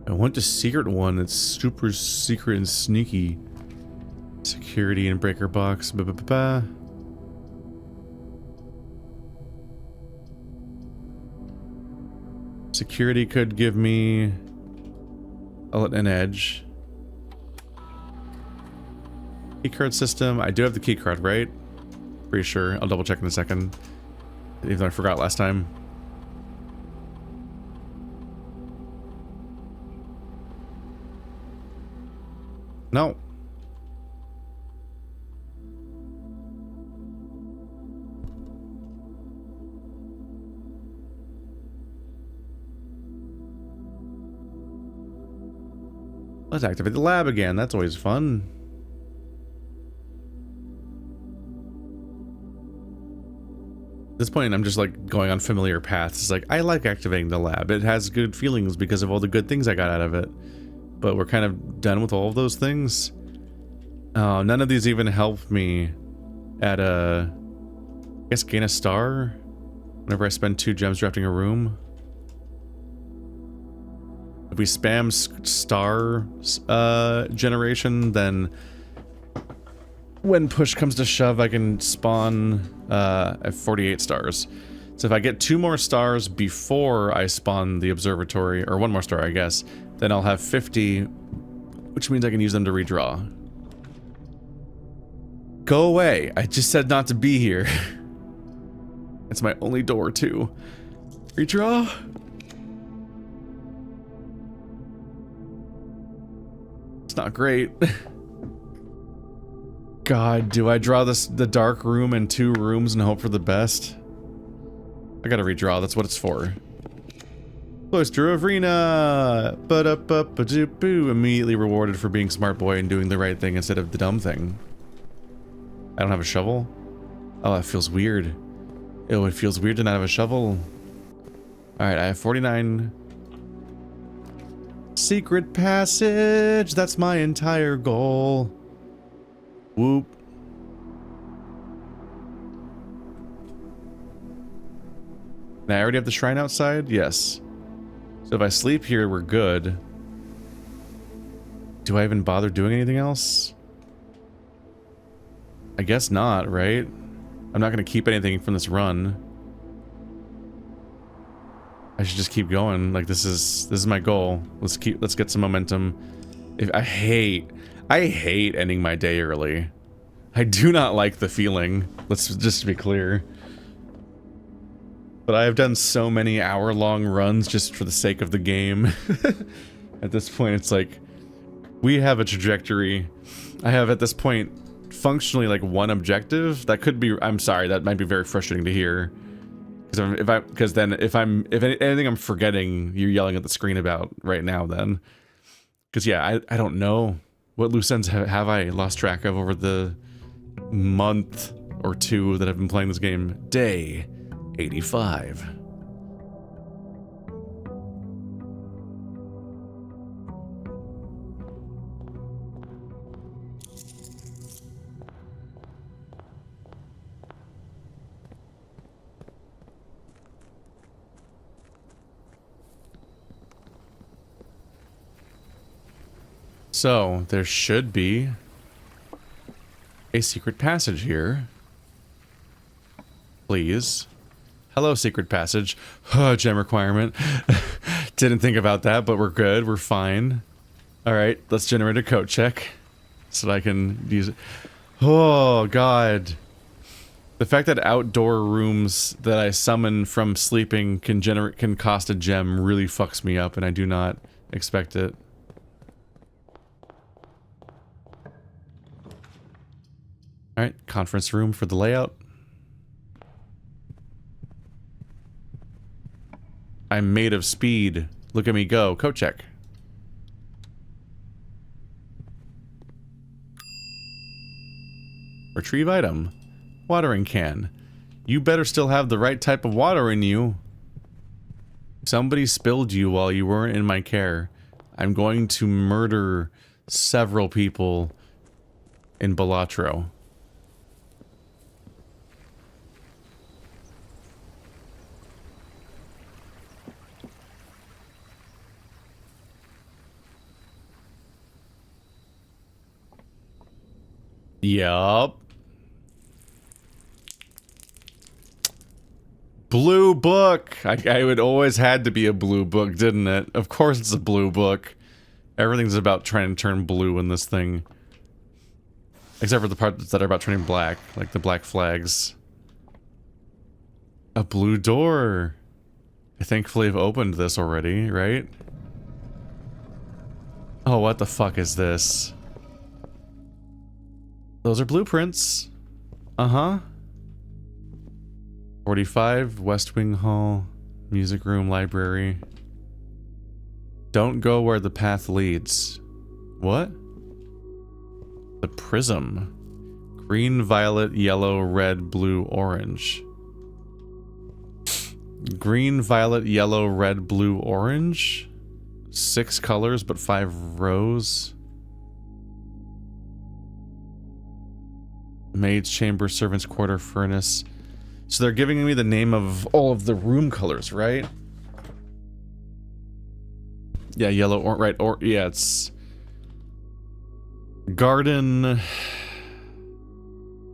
I want the secret one that's super secret and sneaky. Security and breaker box. Security could give me an edge. Keycard system. I do have the keycard, right? Pretty sure. I'll double check in a second. Even though I forgot last time. No. Let's activate the lab again. That's always fun. At this point, I'm just like going on familiar paths. It's like, I like activating the lab. It has good feelings because of all the good things I got out of it. But we're kind of done with all of those things. None of these even help me at I guess gain a star whenever I spend 2 gems drafting a room. If we spam star generation, then when push comes to shove, I can spawn at 48 stars. So if I get 2 more stars before I spawn the observatory, or 1 more star, I guess, then I'll have 50, which means I can use them to redraw. Go away. I just said not to be here. It's my only door, too. Redraw? It's not great. God, do I draw the dark room in 2 rooms and hope for the best? I gotta redraw, that's what it's for. Cloister of Rena! Ba-da-ba-ba-doo-boo! Immediately rewarded for being smart boy and doing the right thing instead of the dumb thing. I don't have a shovel? Oh, that feels weird. Ew, it feels weird to not have a shovel. Alright, I have 49. Secret passage! That's my entire goal. Whoop. Now, I already have the shrine outside? Yes. So if I sleep here, we're good. Do I even bother doing anything else? I guess not, right? I'm not going to keep anything from this run. I should just keep going. Like, this is my goal. Let's get some momentum. I hate ending my day early. I do not like the feeling. Let's just be clear. But I have done so many hour-long runs just for the sake of the game. At this point, it's like, we have a trajectory. I have, at this point, functionally like 1 objective. That could be, I'm sorry, that might be very frustrating to hear. Because if anything I'm forgetting, you're yelling at the screen about right now then. Because yeah, I don't know. What loose ends have I lost track of over the month or 2 that I've been playing this game? Day 85. So, there should be a secret passage here. Please. Hello, secret passage. Gem requirement. Didn't think about that, but we're good. We're fine. Alright, let's generate a code check so that I can use it. Oh, God. The fact that outdoor rooms that I summon from sleeping can cost a gem really fucks me up, and I do not expect it. Alright, conference room for the layout. I'm made of speed. Look at me go. Code check. Retrieve item. Watering can. You better still have the right type of water in you. Somebody spilled you while you weren't in my care. I'm going to murder several people in Ballard. Yup. Blue book! I would always had to be a blue book, didn't it? Of course it's a blue book. Everything's about trying to turn blue in this thing. Except for the parts that are about turning black, like the black flags. A blue door! I thankfully have opened this already, right? Oh, what the fuck is this? Those are blueprints. Uh-huh. 45, West Wing Hall, music room, library. Don't go where the path leads. What? The prism. Green, violet, yellow, red, blue, orange. Green, violet, yellow, red, blue, orange? 6 colors, but 5 rows. Maid's chamber, servant's quarter, furnace. So they're giving me the name of all of the room colors, right? Yeah, yellow, or right, or yeah, it's garden,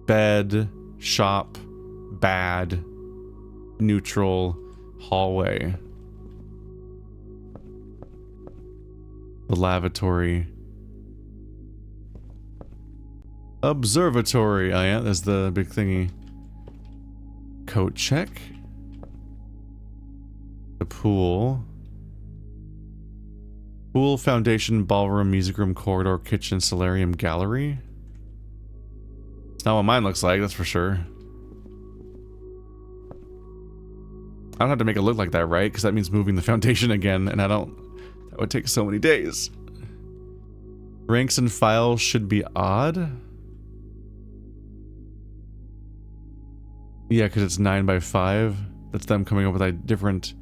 bed, shop, bad, neutral, hallway, the lavatory, observatory. Oh yeah, that's the big thingy. Coat check. The pool. Pool, foundation, ballroom, music room, corridor, kitchen, solarium, gallery. It's not what mine looks like, that's for sure. I don't have to make it look like that, right? Because that means moving the foundation again, and I don't... That would take so many days. Ranks and files should be odd. Yeah, because it's 9 by 5. That's them coming up with different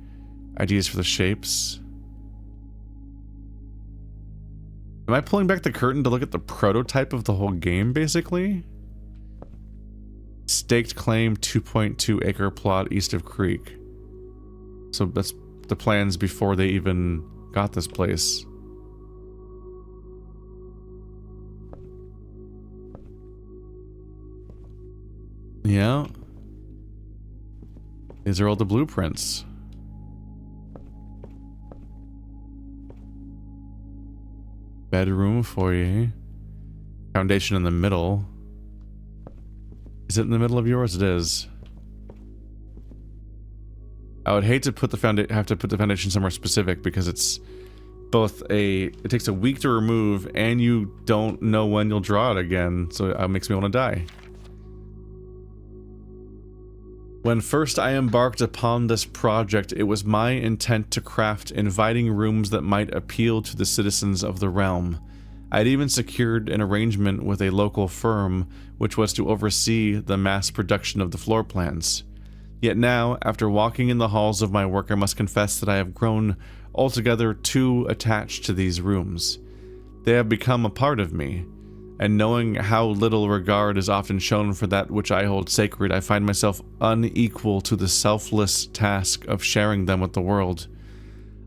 ideas for the shapes. Am I pulling back the curtain to look at the prototype of the whole game, basically? Staked claim, 2.2 acre plot east of Creek. So that's the plans before they even got this place. Yeah. These are all the blueprints. Bedroom, foyer. Foundation in the middle. Is it in the middle of yours? It is. I would hate to put the have to put the foundation somewhere specific because it's both it takes a week to remove and you don't know when you'll draw it again, so it makes me want to die. When first I embarked upon this project, it was my intent to craft inviting rooms that might appeal to the citizens of the realm. I'd even secured an arrangement with a local firm, which was to oversee the mass production of the floor plans. Yet now, after walking in the halls of my work, I must confess that I have grown altogether too attached to these rooms. They have become a part of me. And knowing how little regard is often shown for that which I hold sacred, I find myself unequal to the selfless task of sharing them with the world.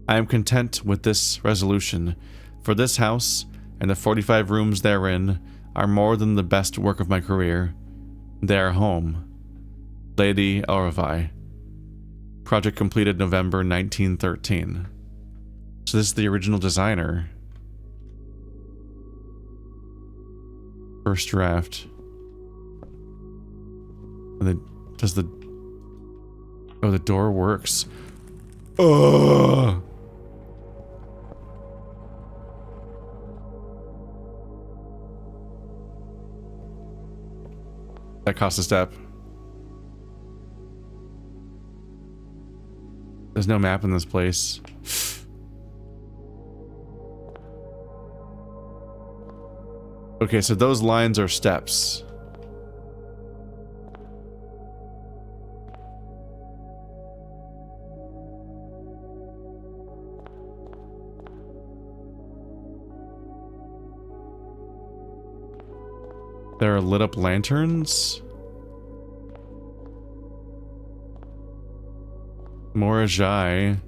I am content with this resolution. For this house, and the 45 rooms therein are more than the best work of my career. They are home. Lady Auravai. Project completed November 1913. So this is the original designer. First draft. And then does the... Oh, the door works. Ugh! That cost a step. There's no map in this place. Okay, so those lines are steps. There are lit up lanterns. More Ajay.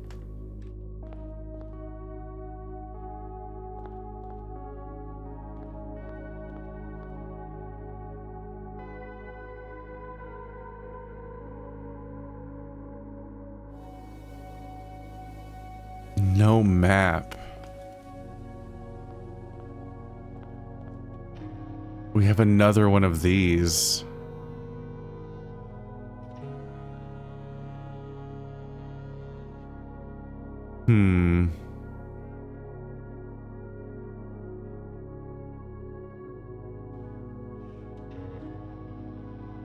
No map. We have another one of these.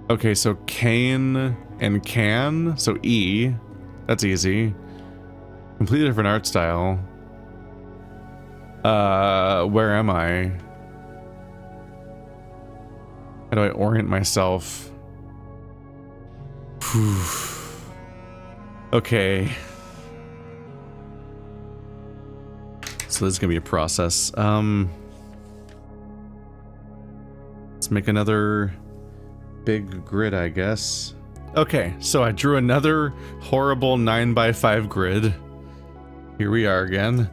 Okay, so Kane and Can, so E, that's easy. Completely different art style. Where am I? How do I orient myself? Whew. Okay. So this is gonna be a process. Let's make another big grid, I guess. Okay, so I drew another horrible 9x5 grid. Here we are again.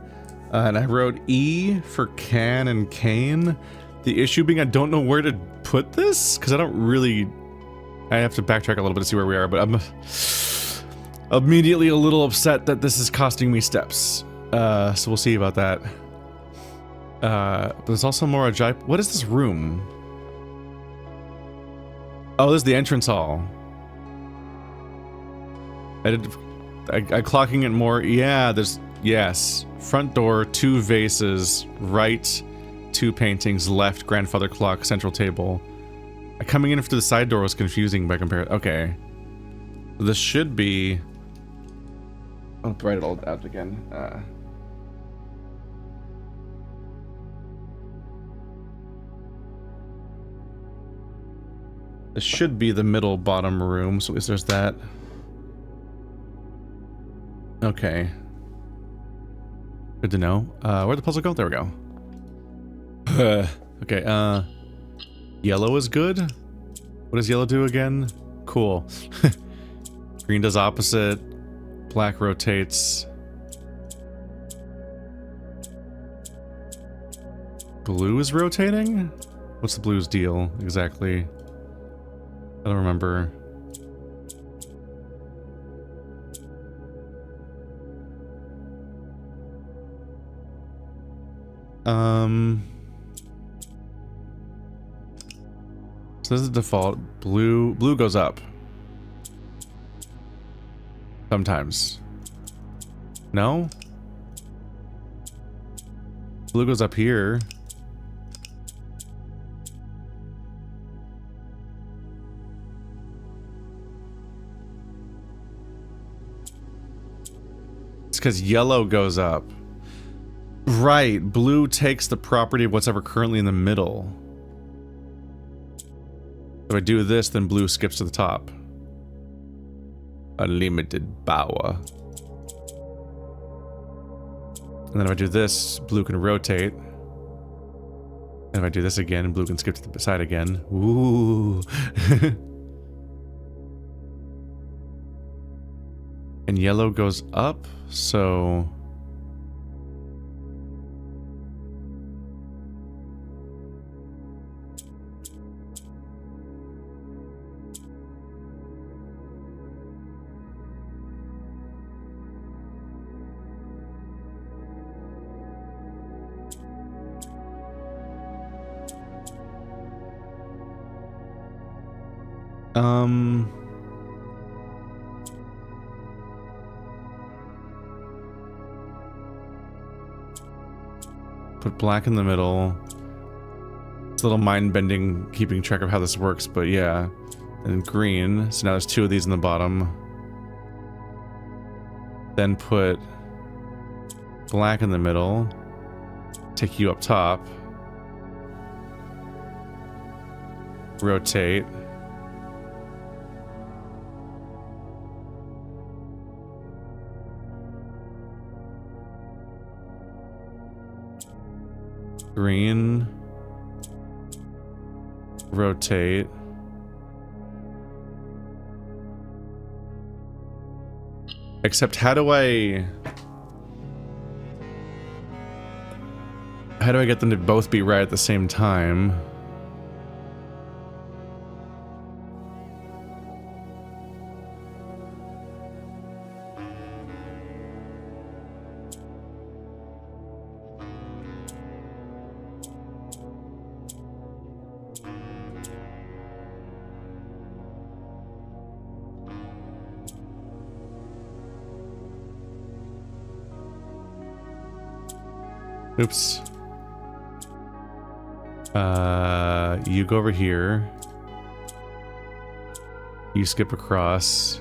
And I wrote E for Can and Kane. The issue being I don't know where to put this, because I don't really... I have to backtrack a little bit to see where we are, but I'm immediately a little upset that this is costing me steps. So we'll see about that. There's also more Ajay... What is this room? Oh, this is the entrance hall. I clocking it more. Yeah, there's... Yes. Front door, 2 vases, right, 2 paintings, left, grandfather clock, central table. Coming in through the side door was confusing by comparison. Okay. This should be... I'll write it all out again. This should be the middle bottom room, so at least there's that. Okay. Good to know. Where'd the puzzle go? There we go. Okay, yellow is good? What does yellow do again? Cool. Green does opposite. Black rotates. Blue is rotating? What's the blue's deal, exactly? I don't remember. So this is default. Blue goes up. Sometimes. No? Blue goes up here. It's because yellow goes up. Right, blue takes the property of what's ever currently in the middle. If I do this, then blue skips to the top. Unlimited power. And then if I do this, blue can rotate. And if I do this again, blue can skip to the side again. Ooh. And yellow goes up, so... Put black in the middle. It's a little mind-bending keeping track of how this works, but yeah. And green. So now there's 2 of these in the bottom. Then put black in the middle. Take you up top. Rotate. Green. Rotate. Except how do I get them to both be right at the same time? Oops. You go over here. You skip across.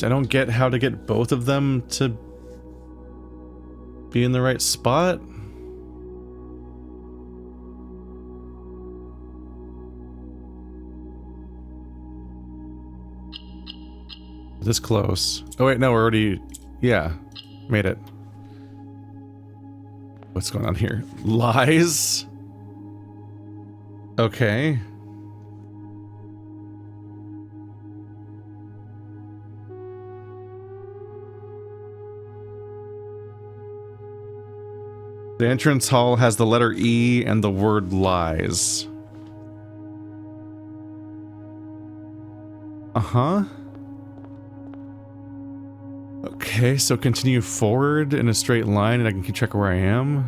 I don't get how to get both of them to be in the right spot. This close. Oh wait, no, we're already... Yeah, made it. What's going on here? Lies? Okay. The entrance hall has the letter E and the word lies. Uh-huh. Okay, so continue forward in a straight line and I can keep track of where I am.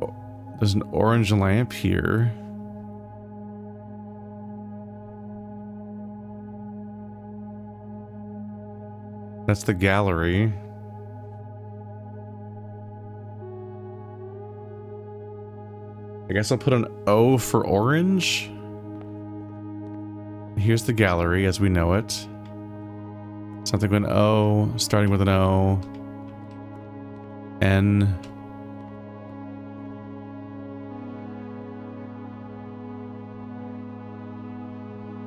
Oh, there's an orange lamp here. That's the gallery. I guess I'll put an O for orange. Here's the gallery as we know it. Something with an O, starting with an O. N.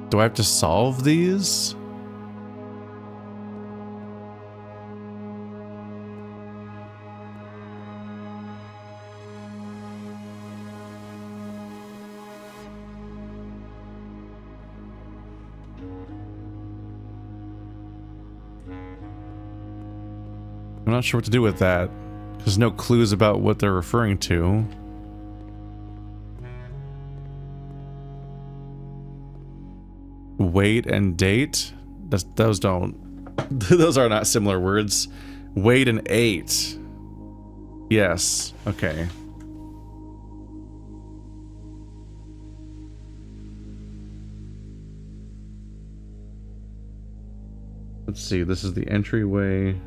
Do I have to solve these? I'm not sure what to do with that. There's no clues about what they're referring to. Wait and date? Those don't... Those are not similar words. Wait and 8. Yes. Okay. Let's see. This is the entryway.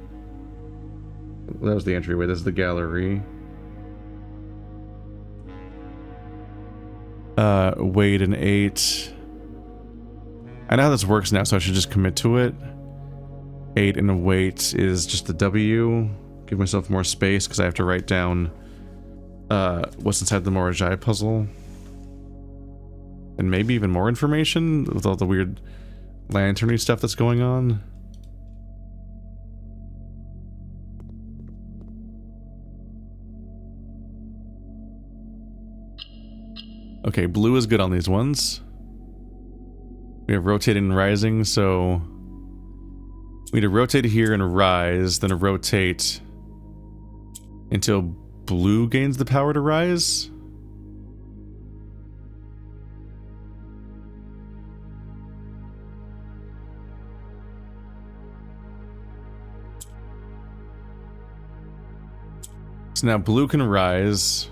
That was the entryway. This is the gallery. Wait and 8. I know how this works now, so I should just commit to it. 8 and wait is just the W. Give myself more space because I have to write down what's inside the Morajai puzzle. And maybe even more information with all the weird lanterny stuff that's going on. Okay, blue is good on these ones. We have rotating and rising, so we need to rotate here and rise, then rotate until blue gains the power to rise. So now blue can rise.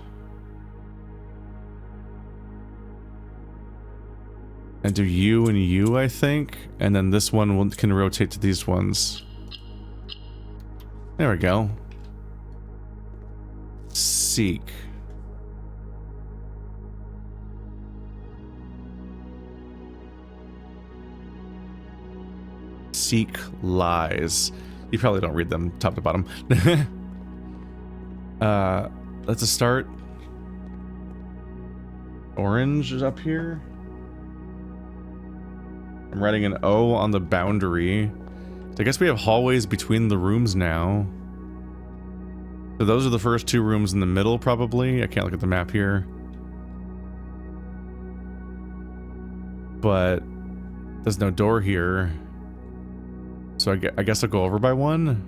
And do you and you, I think. And then this one can rotate to these ones. There we go. Seek. Seek lies. You probably don't read them top to bottom. Let's start. Orange is up here. I'm writing an O on the boundary. So I guess we have hallways between the rooms now. So those are the first two rooms in the middle, probably. I can't look at the map here. But there's no door here. So I guess I'll go over by one.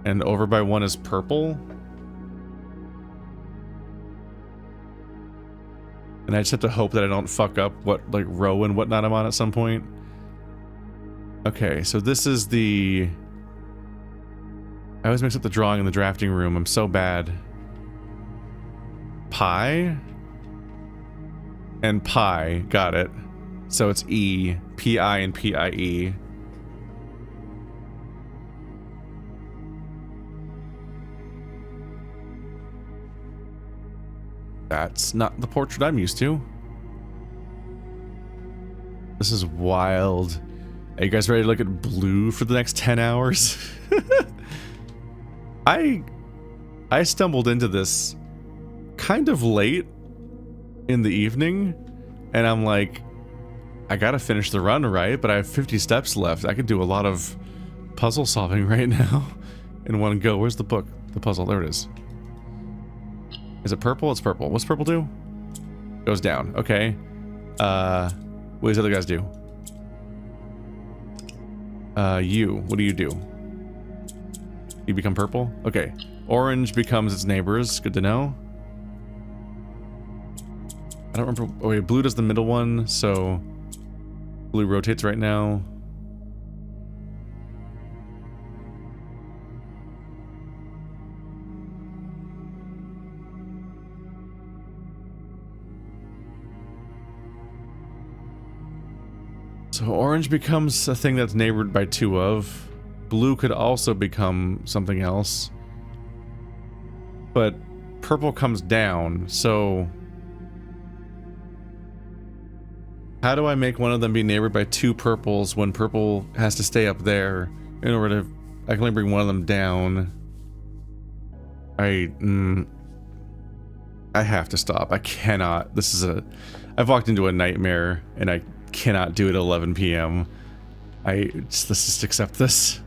And over by one is purple. And I just have to hope that I don't fuck up what, like, row and whatnot I'm on at some point. Okay, so this is the... I always mix up the drawing in the drafting room. I'm so bad. Pi? And pi. Got it. So it's E. P-I and P-I-E. That's not the portrait I'm used to. This is wild. Are you guys ready to look at blue for the next 10 hours? I stumbled into this kind of late in the evening, and I'm like, I gotta finish the run, right? But I have 50 steps left. I could do a lot of puzzle solving right now in one go. Where's the book? The puzzle. There it is. Is it purple? It's purple. What's purple do? Goes down. Okay. What does the other guys do? You. What do you do? You become purple? Okay. Orange becomes its neighbors. Good to know. I don't remember. Oh, wait. Blue does the middle one, so blue rotates right now. So orange becomes a thing that's neighbored by two of. Blue could also become something else. But purple comes down, so... How do I make one of them be neighbored by two purples when purple has to stay up there in order to... I can only bring one of them down. I have to stop. I cannot. This is a... I've walked into a nightmare, and I cannot do it at 11 p.m. Let's just accept this.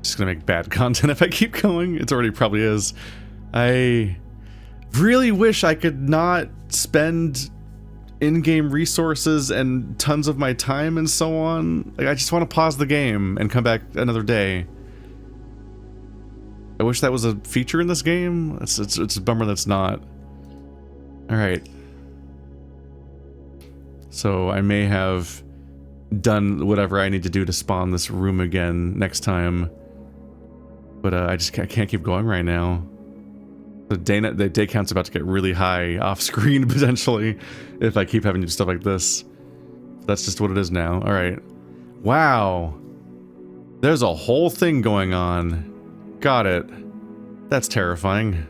Just gonna make bad content if I keep going. It already probably is. I really wish I could not spend in-game resources and tons of my time and so on. Like, I just want to pause the game and come back another day. I wish that was a feature in this game. It's a bummer that's not. Alright. So I may have done whatever I need to do to spawn this room again next time. But I can't keep going right now. The day count's about to get really high off screen, potentially, if I keep having to do stuff like this. That's just what it is now. Alright. Wow. There's a whole thing going on. Got it. That's terrifying.